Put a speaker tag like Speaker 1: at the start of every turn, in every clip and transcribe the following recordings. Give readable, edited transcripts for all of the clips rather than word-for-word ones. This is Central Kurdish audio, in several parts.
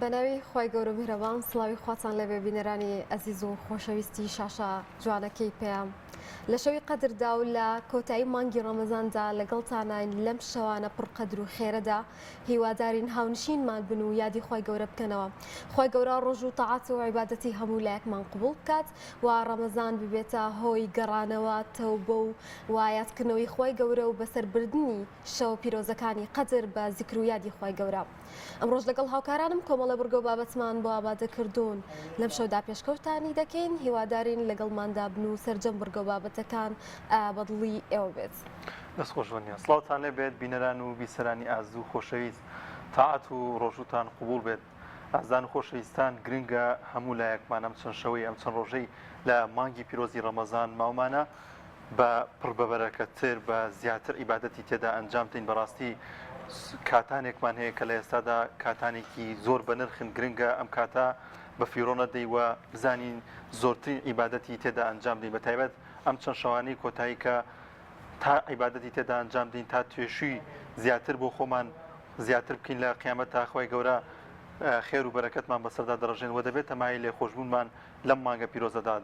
Speaker 1: بەناوی خی گەورە میهرەبان سڵاوی خواتان لەبێ بینەرانی ئەزیز و خۆشەویستی شاشە جوانەکەی پێیان لە شەوی قەدردا و لە کۆتایی مانگی ڕەمەزاندا لەگەڵتانین لەم شەوانە پڕقەدر و خێرەدا هیوادارین هاونشینمان بن و یادی خی گەورە بکەنەوە خی گەورە ڕۆژ و تەعات و عیبادەتی هەموو لایەکمان قبول بکات و ڕەمەزان ببێتە هۆی گەڕانەوە تەوبە و وایەتکردنەوەی خی گەورە و بەسەربردننی شەو پیرۆزەکانی قەدر بە زیکر و یادی خی گەورە. ئەمڕۆژ لەگەڵ هاوکارانم کۆمەڵە بڕگۆ بابەتمان بۆ ئامادەکردوون لەم شەودا پێشکەوتانی دەکەین هیوادارین لەگەڵماندا بن و سەرجەم بڕگۆ بابەتەکان بەدڵی ئێوە بێت.
Speaker 2: دەستخۆشوەنیە سڵاوتان لێ بێت بینەران و بیسەرانی ئازوو خۆشەویست تاعات و ڕۆژوتان قبول بێت ئازان و خۆشەویستان گرنگە هەموو لایەکمان ئەم چەند شەوەی ئەم چەند ڕۆژەی لە مانگی پیرۆزی ڕەمەزان ماومانە بە پڕبەبەرەکەتر بە زیاتر عیبادەتی تێدا ئەنجام بدەین بەڕاستی کاتانێکمان هەیە کە لە ئێستادا کاتانێکی زۆر بە نرخن گرنگە ئەم کاتە بە فیرۆنە دەیوە بزانین زۆرترین عیبادەتی تێدا ئەنجام دەین بە تایبەت ئەم چەند شەوانەی کۆتایی کە تا عیبادەتی تێدا ئەنجام دەین تا توێشوی زیاتر بۆ خۆمان زیاتر بکەین لە قیامەت تاخوای گەورە خێر و بەرەکەتمان بەسەردا دەڕژێن و دەبێت تەمای لێ خۆشببوونمان لەم مانگە پیرۆزەدا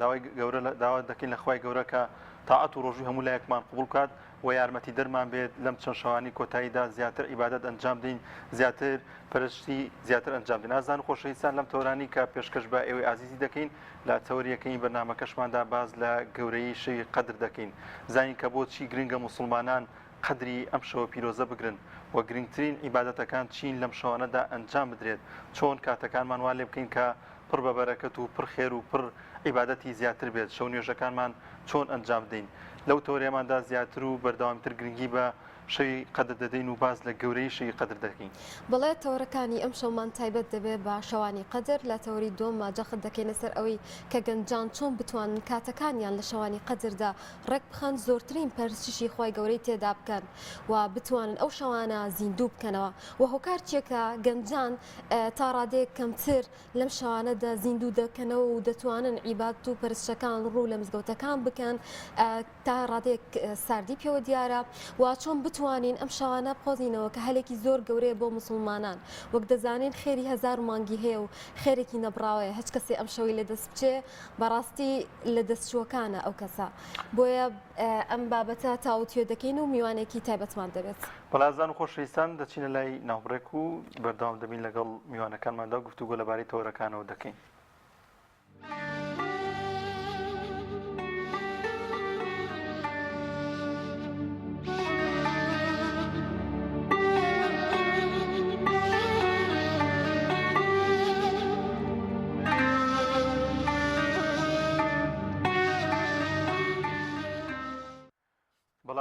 Speaker 2: داوا دەکەین لە خوای گەورە کە تاعات و ڕۆژوی هەموو لایەکمان قبول کات و یارمەتی دەرمان بێت لەم چەند شەوانی کۆتاییدا زیاتر عیبادەت ئەنجام دەین زیاتر پەرشتی زیاتر ئەنجام دەین ئازان خۆشەویستان لەم تەورانی کە پێشکەش بە ئێوەی ئازیزی دەکەین لە تەوریەکەی بەرنامەکەشماندا باز لە گەورەی شەوی قەدر دەکەین زانین کە بۆچی گرنگە موسڵمانان قەدری ئەم شەوە پیرۆزە بگرن و گرنگترین عیبادەتەکان چین لەم شەوانەدا ئەنجام بدرێت چۆن کاتەکانمان وا لێ بکەین کە پڕ بە بەرەکەت و پڕ خێر و پڕ عیبادەتی زیاتر بێت شەو نوێژەکانمان چۆن ئەنجام بدەین لەو تەورێماندا زیاتر و بەردەوامتر گرنگی بە شەوی قەدر دەدەین و باز لە گەورەی شەوی قەدر دەکەین
Speaker 1: بەڵێ تەورەکانی ئەم شەومان تایبەت دەبێت بە شەوانی قەدر لە تەوری دۆم ماجەخت دەکەینە سەر ئەوەی کە گەنجان چۆن بتوانن کاتەکانیان لە شەوانی قەدردا ڕێک بخەن زۆرترین پەرستشی خی گەورەی تێدا بکەن و بتوانن ئەو شەوانە زیندوو بکەنەوە و هۆکار چیەکە گەنجان تا ڕادەیەک کەمتر لەم شەوانەدا زیندوو دەکەنەوە و دەتوانن عیبادەت و پەرستشەکان ڕوو لە مزگەوتەکان بکەن تا ڕادەیەک ساردی پێوە دیارە و چۆن بتوانین ئەم شەوانە بخۆزینەوە کە هەلێکی زۆر گەورەیە بۆ مسلمانان وەک دەزانین خێری هەزار مانگی هەیە و خێرێکی نەبراوەیە هیچ کەسێ ئەم شەوی لە دەست بچێ بەڕاستی لە دەستچووەکانە ئەو کەسە بۆیە ئەم بابەتە تاوتێ دەکەین و میوانێکی تایبەتمان دەبێت
Speaker 2: بەڵازان و خۆشەویستان دەچینە لای ناوبڕێک و بەردەوام دەبین لەگەڵ میوانەکانماندا گفتوگۆ لەبارەی تەورەکانەوە دەکەین.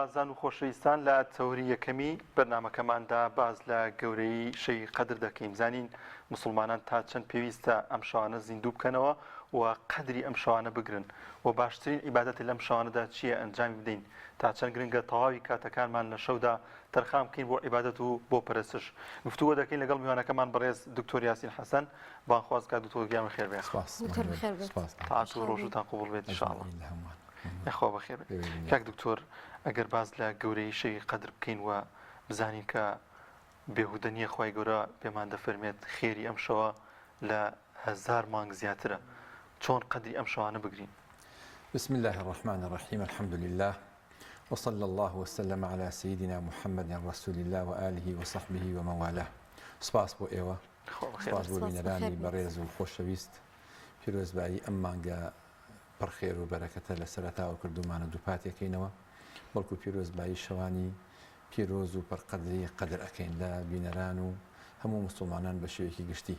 Speaker 2: بەڵازان و خۆشەویستان لە تەوری یەکەمی بەرنمەکەماندا باز لە گەورەی شەوی قەدر دەکەین زانین مسلمانان تا چەند پێویستە ئەم شەوانە زیندوو بکەنەوە و قەدری ئەم شەوانە بگرن و باشترین عیبادەتی لەم شەوانەدا چییە ئەنجامی بدەین تا چەند گرنگە تەواوی کاتەکانمان لە شەودا تەرخام بکەین بۆ عیبادەت و بۆ پەرستش گفتوگۆ دەکەین لەگەڵ میوانەکەمان بەڕێز دکتۆر یاسین حەسەن بانخواست کات دکتۆر گیان خێر بێ تاعات و ڕۆژوتان قبول بێت ئینشاءڵڵا یخوا بەخێر کاک دکتۆر ئەگەر باز لە گەورەی شەوی قەدر بکەین و بزانین کە بێهودە نییە خی گەورە پێمان دەفەرمێت خێری ئەم شەوە لە هەزار مانگ زیاترە چۆن قەدری ئەم شەوانە بگرین.
Speaker 3: بسم الله الرحمن الرحيم الحمد لله وصلى الله وسلم على سيدنا محمد رسول الله وآله وصحبه ومن والاه. سپاس بۆ ئێوە سپاس بۆ بینەرانی بەڕێز و خۆشەویست پیرۆزبایی ئەم مانگە پڕخێر و بەرەکەتە لە سەرەتاوە کردومانە دووپاتێکینەوە بەڵکو پیرۆزبایی شەوانی پیرۆز و پڕقەدری قەدر ئەەکەین لە بینەران و هەموو مسلمانان بە شێوەیەکی گشتی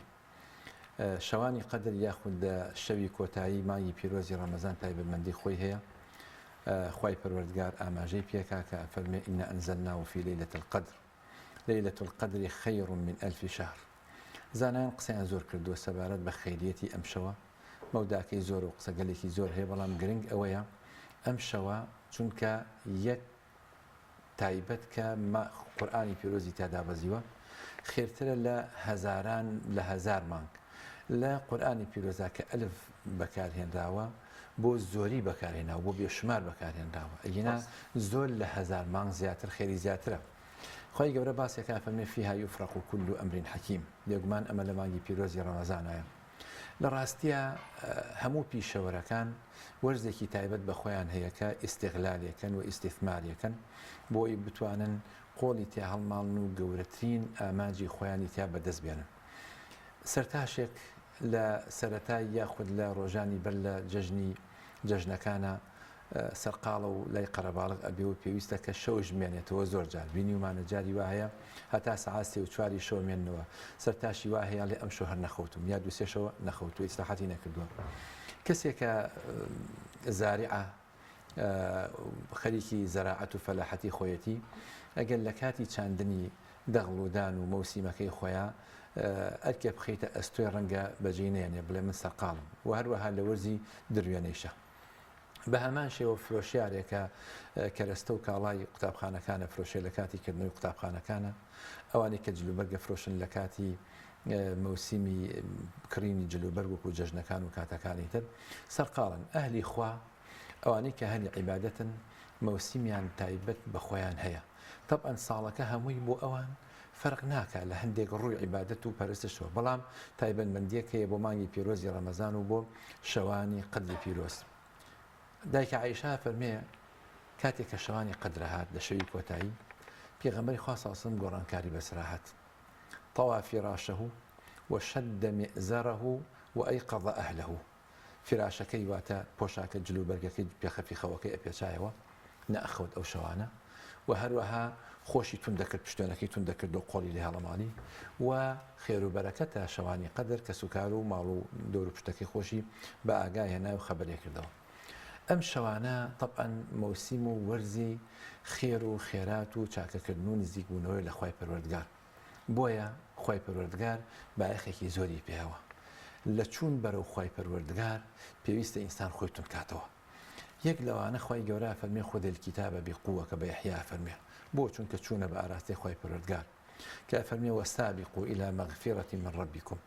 Speaker 3: شەوانی قەدر یاخود شەوی کۆتایی مانگی پیرۆزی ڕەمەزان تایبەتمەندی خۆی هەیە خوای پەروەردگار ئاماژەی پێکا کە ئەفەرمێ ئینە ئەنزەلناه فی لەیلة القەدر لەیلة القەدر خەیر من ئەلف شەهر زانایان قسەیان زۆر کردووە سەبارەت بە خەیریەتی ئەم شەوە مەوداکەی زۆر و قسەگەلێکی زۆر هەیە بەڵام گرنگ ئەوەیە ئەم شەوە چونکە یەک تایبەت کە قورئانی پیرۆزی تادا بەزیوە خێرترە لە هەزاران لە هەزار مانگ لە قورئانی پیرۆزا کە ئەلف بەکارهێنراوە بۆ زۆری بەکارهێناوە بۆ بێشمار بەکارهێنراوە ئەگینا زۆر لە هەزار مانگ زیاتر خێری زیاترە خۆی گەورە باسێکا فەرمێ فيها يفرق كل أمر حكيم لێگومان ئەمە لە مانگی پیرۆزی ڕەمەزانایە لە ڕاستیە هەموو پیشەوەرەکان وەرزێکی تایبەت بە خۆیان هەیە کە ئیستیغلالێکن و ئیستیثماریەکەن بۆی بتوانن قۆڵی تیا هەڵماڵن و گەورەترین ئاماجی خۆیانی تیا بەدەست بێنن سەرتاشێک لە سەرەتای یاخود لە ڕۆژانی بەر لە جەژنەکانە سەرقاڵە و لای قەرەباڵغ ئەبێ و پێویستە کە شەو ژمێنێتەوە زۆر جار بینیومانە جاری وایە هەتا سەعات 3 و 4 شەو مێننەوە سەرتاشی وا هەیە لێ ئەم شەو هەر نەخەوتم یا 2 شەوە نەخەوت و ئیسراحەتی نەکردووە کەسێکە زاریعە خەریکی زەراعەت و فەلاحەتی خۆیەتی ئەگەر لە کاتی چاندنی دەغڵ و دان و مەوسیمەکەی خۆیان ئەرکێ بخەیتە ئەستۆی ڕەنگە بەجێ نێنێ بڵێ من سەرقاڵم و هەروەها لە وەرزی دروێنەیشە بە هەمان شێوە فرۆشیارێکە کەرەستە و کاڵای قوتابخانەکانە فرۆشێ لە کاتی کردنەوەی قوتابخانەکانە ئەوانەی کە جلوبەرگە فرۆشن لە کاتی مەوسیمی کڕینی جلوبەرگ وەکو جەژنەکان و کاتەکانی تر سەرقاڵن ئەهلی خوا ئەوانەی کە هەلی عیبادەتن مەوسیمیان تایبەت بە خۆیان هەیە طبعاً ساڵەکە هەمووی بۆ ئەوان فەرق ناکە لە هەندێک ڕووی عیبادەت و پەرستشەوە بەڵام تایبەتمەندیەک هەیە بۆ مانگی پیرۆزی ڕەمەزان و بۆ شەوانی قەدری پیرۆز دایکە عایشا فەرمێ کاتێک کە شەوانی قەدر هات لە شەوی کۆتایی پێغەمبەری خوا صلی الله علیه و سلم گۆڕانکاری بەسرا هات طوى فراشه وشد مئزره وأيقظ أهله فراشەکەی واتە پۆشاکە جلوبەرگەکەی پێخەفی خەوەکەی ئەپێچایەوە نەئەخەوت ئەو شەوانە و هەروەها خۆشی تون دەکرد پشتێنەکەی تون دەکرد و قۆڵی لێ هەڵەماڵی و خێر و بەرەکەتە شەوانی قەدر کە سوکار و ماڵ و دەور و پشتەکەی خۆشی بە ئاگای هێنا و خەبەرێ کردەوە ئەم شەوانە طبعاً مەوسیم و وەرزی خێر و خێرات و چاکەکردن و نزیکبوونەوەی لە خوای پەروەردگار بۆیە خوای پەروەردگار بایەخێکی زۆری پێوە لە چوون بەرەو خوای پەروەردگار پێویستە ئینسان خۆی تون کاتەوە یەک لەوانە خوای گەورە فەرمێ خود الکتابە بقوة کە بە یحیا فەرمێ بۆ چونکە چوونە بە ئاراستی خوای پەروەردگار کە فەرمێ وەسابقوا إلى مغفرة من ربكم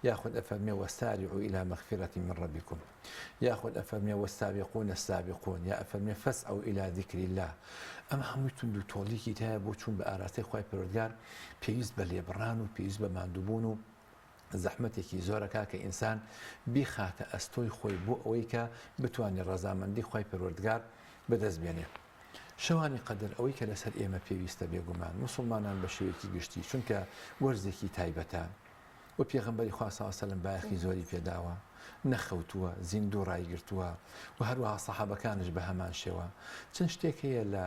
Speaker 3: ياخذ أفرمي وسارعوا إلى مغفرة من ربكم ياخذ أفرمي والسابقون السابقون يا أفرمي فاسعوا إلى ذكر الله أما هميتون دو تولي كتاب وچون بآراسي خواهي پرودگار پێویست بە لێبڕان و پێویست بە ماندووبوون و زەحمەتێکی زۆرەکە کە ئینسان بیخاتە ئەستۆی خۆی بۆ ئەوەی کە بتوانێت ڕەزامەندی خواهی پەروەردگار بەدەست بێنێ شەوانی قەدر ئەوەی کە لەسەر ئێمە پێویستە بێگومان مسلمانان بە شێوەیەکی گشتی چونکە وەرزێکی تایبەتە و پێغەمبەری خوا صلی الله علیه و سلم بایەخی زۆری پێداوە نەخەوتووە زیندوو ڕایگرتووە و هەروەها سەحابەکانش بە هەمان شێوە چەند شتێک هەیە لە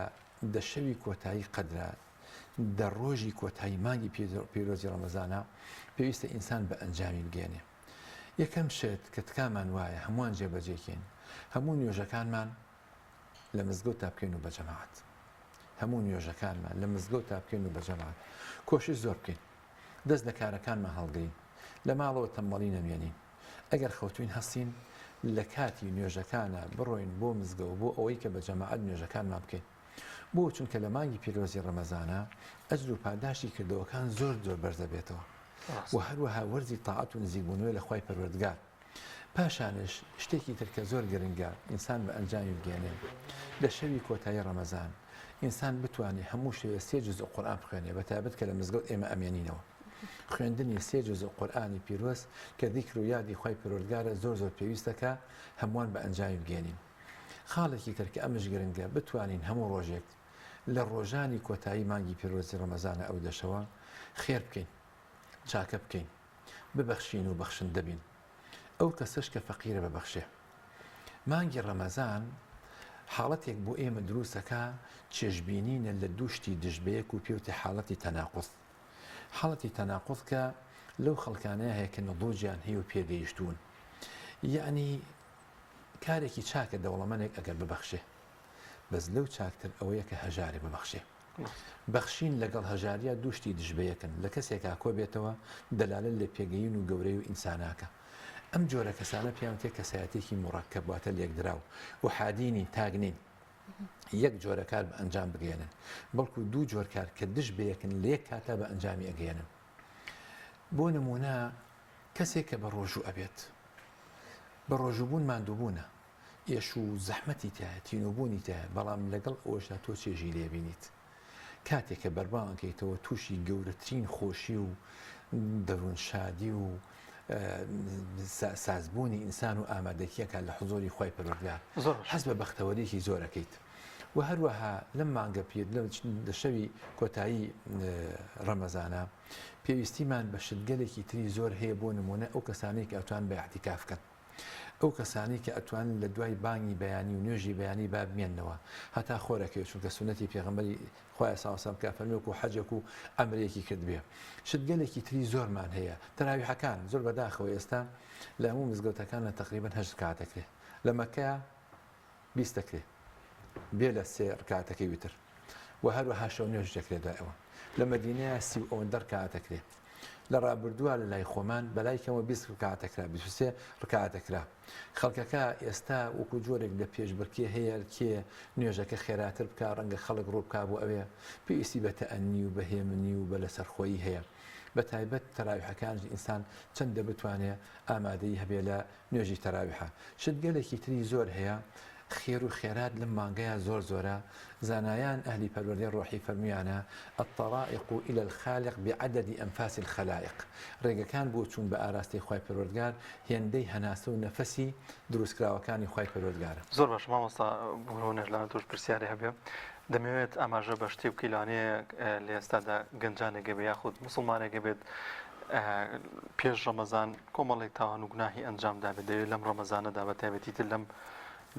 Speaker 3: دەشەوی کۆتایی قەدرە دە ڕۆژی کۆتایی مانگی پیرۆزی ڕەمەزانە پێویستە ئینسان بە ئەنجامی بگێنێ یەکەم شت کە تکامان وایە هەمووان جێبەجێکین هەموو نوێژەکانمان لە مزگەوت تا بکەین و بە جەماعەت هەموو نوێژەکانمان لە مزگەوت تا بکەین و بە جەماعەت کۆشش زۆر بکەین دەست لە کارەکانمان هەڵگرین لە ماڵەوە تەمبەڵی نەمێنین ئەگەر خەوتوین هەستین لە کاتی نوێژەکانە بڕۆین بۆ مزگەوت بۆ ئەوەی کە بە جەماعەت نوێژەکانمان بکەین بۆ چونکە لە مانگی پیرۆزی ڕەمەزانە ئەجر و پاداشی کردەوەکان زۆر بەرز دەبێتەوە و هەروەها وەرزی تاعەت و نزیکبوونەوەی لە خوای پەروەردگار پاشانش شتێکی تر کە زۆر گرنگە ئینسان بە ئەنجامی بگێنێ لە شەوی کۆتایی ڕەمەزان ئینسان بتوانێت هەموو شێوە 3 جزء قورئان بخوێنێ بەتایبەت کە لە مزگەوت ئێمە ئەمێنینەوە خوێندنی 3 جزء قورئانی پیرۆز کە دیکر و یادی خوای پەروەردگارە زۆر پێویستەکە هەمووان بە ئەنجامی بگێنین خاڵێکی تر کە ئەمەش گرنگە بتوانین هەموو ڕۆژێک لە ڕۆژانی کۆتایی مانگی پیرۆزی ڕەمەزانە ئەو دەشەوە خێر بکەین چاکە بکەین ببەخشین و بەخشندە بین ئەو کەسەش کە فەقیرە ببەخشێ مانگی ڕەمەزان حاڵەتێک بۆ ئێمە دروستەکە چێژبینینە لە دووشتی دژبەیەک و پێوتە حاڵەتی تەناقوض حاڵەتی تەناقوض کە لەو خەڵکانەیە هەیە کە نەضوجیان هەیە و پێگەیشتوون یعنی کارێکی چاکە دەوڵەمەندێک ئەگەر ببەخشێ بەس لەو چاکتر ئەوەیە کە هەژارێ ببەخشێ بەخشین لەگەڵ هەژاریە دووشتی دژبەیەکن لە کەسێکا کۆ بێتەوە دەلالە لە پێگەین و گەورەی و ئینساناکە ئەم جۆرە کەسانە پێیان تێ کەسایەتێکی مڕەکەب واتە لێکدراو و حادینی تاگنین یەک جۆرە کار بە ئەنجام بگێنن بەڵکو دوو جۆر کار کە دژبەیەکن لە یەک کاتە بە ئەنجامی ئەگەێنن بۆ نمونە کەسێک کە بە ڕۆژوو ئەبێت بە ڕۆژووبوون ماندووبوونە ئێش و زەحمەتی تایە تینوبوونی تایە بەڵام لەگەڵ ئەوەشدا تۆ چێژی لێبینیت کاتێککە بەربانکەیتەوە تووشی گەورەترین خۆشی و دەروون شادی و سازبوونی ئینسان و ئامادەکیەکە لە حزۆری خۆی پەروەردگار حەز بە بەختەوەریەکی زۆرەکەیت و هەروەها لەم مانگە پێ لە شەوی کۆتایی ڕەمەزانە پێویستیمان بە شتگەلێکی تری زۆر هەیە بۆ نمونە ئەو کەسانەی کە ئەتوان بە اعتیکاف بکەن ئەو کەسانی کە ئەتوانن لە دوای بانگی بەیانی و نوێژی بەیانی با بمێننەوە هەتا خۆرەکەوێت چونکە سونەتی پێغەمبەری خۆی ساوسەم کە فەرموویەک و حەجێک و ئەمرێکی کرد بێ شتگەلێکی تری زۆرمان هەیە تەراویحەکان زۆر بەداخەوە ئێستا لە هەموو مزگەوتەکان لە تقریبەن 8 ڕکعاتەکرێ لە مەککە 20 دەکرێ بێ لە 3 ڕکعاتەکەی وتر و هەروەها شەو نوێژ دەکرێت دوایەوە لە مەدینەیە 30 ئەوەندە ڕکعاتەکرێ لە ڕابردووە لە لای خۆمان بەلایکەوە 20 ڕکعاتەکرا 23 ڕکعاتەکرا خەڵکەکە ئێستا وەکو جۆرێک لە پێشبڕکێ هەیە کێ نوێژەکە خێراتر بکە ڕەنگە خەڵک ڕوو بکا بۆ ئەوێ پێویستی بە تەئەنی و بەهێمنی و بە لەسەرخۆیی هەیە بە تایبەت تەراویحەکانی ئینسان چەندە بتوانێت ئامادەی هەبێ لە نوێژی تەراویحە شتگەلێکی تری زۆر هەیە خێر و خێرات لەم مانگەیە زۆر زۆرە زانایان ئەهلی پەروەردگار ڕۆحی فەرمیانە الطرائق إلى الخالق بعدد أنفاس الخلائق ڕێگەکان بۆ چوون بە ئاراستی خوای پەروەردگار هێندەی هەناسە و نەفەسی دروستکراوەکانی خوای پەروەردگارە
Speaker 2: زۆر باش مامۆستا بۆ نێژلانە توش پرسیارێ هەبێ دەمەوێت ئاماژە بە شتێ بکەیلانەیە لە ئێستادا گەنجانێکە بێ یاخود مسلمانێکە بێت پێش ڕەمەزان کۆمەڵێک تاوان و گوناهی ئەنجامدا بێت دەوێت لەم ڕەمەزانەدا بە تایبەتی تر لەم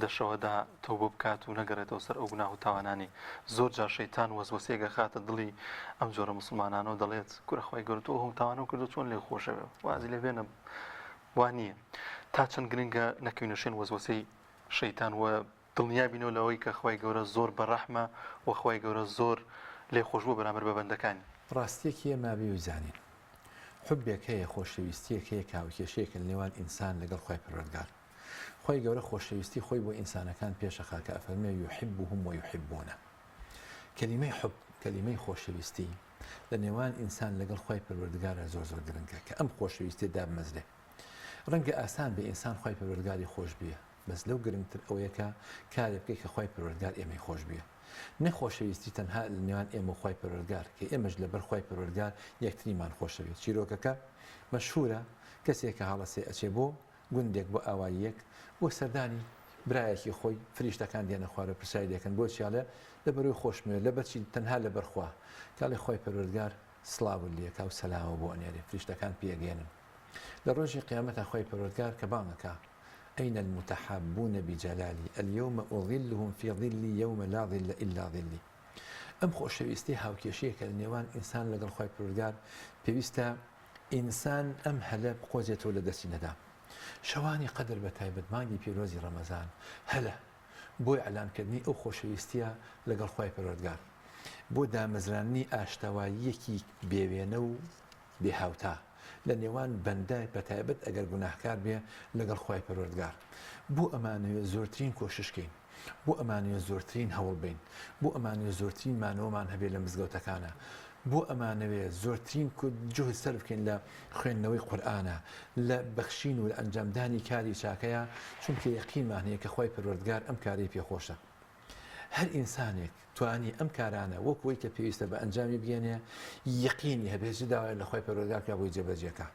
Speaker 2: دەشەوەدا تۆبە بکات و نەگەڕێتەوە سەر ئەو گوناه و تاوانانی زۆر جار شەیتان وەسوەسێگە خاتە دڵی ئەم جۆرە مسلمانانەوە دەڵێت کوڕەخوای گەورە تۆ هەم تاوانە کردو چۆن لێ خۆشەوێ وازی لێ بێنە وانە تا چەند گرنگە نەکەوینە شوێن وەسوەسەی شەیتان وە دڵنیا بینەوە لەوەی کە خوای گەورە زۆر بەڕەحمە و خوای گەورە زۆر لێ خۆشبوو بەرامبەر بە بەندەکانی
Speaker 3: ڕاستیەکی ئێمابی و زانین حبێک هەیە خۆشەویستیەک هەیە کاوکێشەیەکە لە نێوان ئینسان لەگەڵ خوای پەروەردگار خۆی گەورە خۆشەویستی خۆی بۆ ئینسانەکان پێشەخا کە ئەفەرمێ یحبهم ویحبونه کەلیمەی حب کەلیمەی خۆشەویستی لە نێوان ئینسان لەگەڵ خۆی پەروەردگارە زۆر زۆر گرنگە کە ئەم خۆشەویستی دابمەزرێ ڕەنگە ئاسان بە ئینسان خۆی پەروەردگاری خۆش بیە بەس لەو گرنگتر ئەوەیەکە کارێ بکەی کە خۆی پەروەردگار ئێمەی خۆش بیە نەخۆشەویستی تەنها لە نێوان ئێمە و خۆی پەروەردگار کە ئێمەش لەبەر خۆی پەروەردگار یەکتریمان خۆشەوێت چیرۆکەکە مەشهورە کەسێکە هەڵەسێ ئەچێ بۆ گوندێک بۆ ئاواییەک بۆ سەردانی برایەکی خۆی فریشتەکان دێنە خوارە پرسای دەکەن بۆ چیاڵە لە بەروی خۆشمێ لە بەرچی تەنها لە بەرخوا کاڵی خۆی پەروەردگار سڵاو لێکا و سەلاوە بۆ ئەنێرێ فریشتەکان پێگەێنن لە ڕۆژی قیامەتە خۆی پەروەردگار کە بانگەکە أين المتحابون بجلالي اليوم أظلهم في ظلي يوم لا ظل إلا ظلي ئەم خۆشەویستی هاوکێشەیەکە لە نێوان ئینسان لەگەڵ خۆی پەروەردگار پێویستە ئینسان ئەم هەلە بقۆزێتەوە لە دەستی نەدا شەوانی قەدر بە تایبەت مانگی پیرۆزی ڕەمەزان هەلە بۆی ئەلانکردنی ئەو خۆشەویستیە لەگەڵ خۆی پەروەردگار بۆ دامەزرانی ئاشتەواییەکی بێوێنە و بێهاوتا لە نێوان بەندە بە تایبەت ئەگەر گوناهکار بێ لەگەڵ خۆی پەروەردگار بۆ ئەمانەوێت زۆرترین کۆششکەین بۆ ئەمانەوێت زۆرترین هەوڵ بین بۆ ئەمانەوێت زۆرترین مانەوەمان هەبێت لە مزگەوتەکانە بۆ ئەمانەوێت زۆرترین جوهد سەرف بکەین لە خوێندنەوەی قورئانە لە بەخشین و لە ئەنجامدانی کاری چاکەیە چونکە یەقینمان هەیە کە خۆی پەروەردگار ئەم کاری پێخۆشە هەر ئینسانێک توانی ئەم کارانە وەکوەی کە پێویستە بە ئەنجامی بگەێنێ یەقینی هەبێت داوای لە خۆی پەروەردگار کە بۆی جێبەجێکە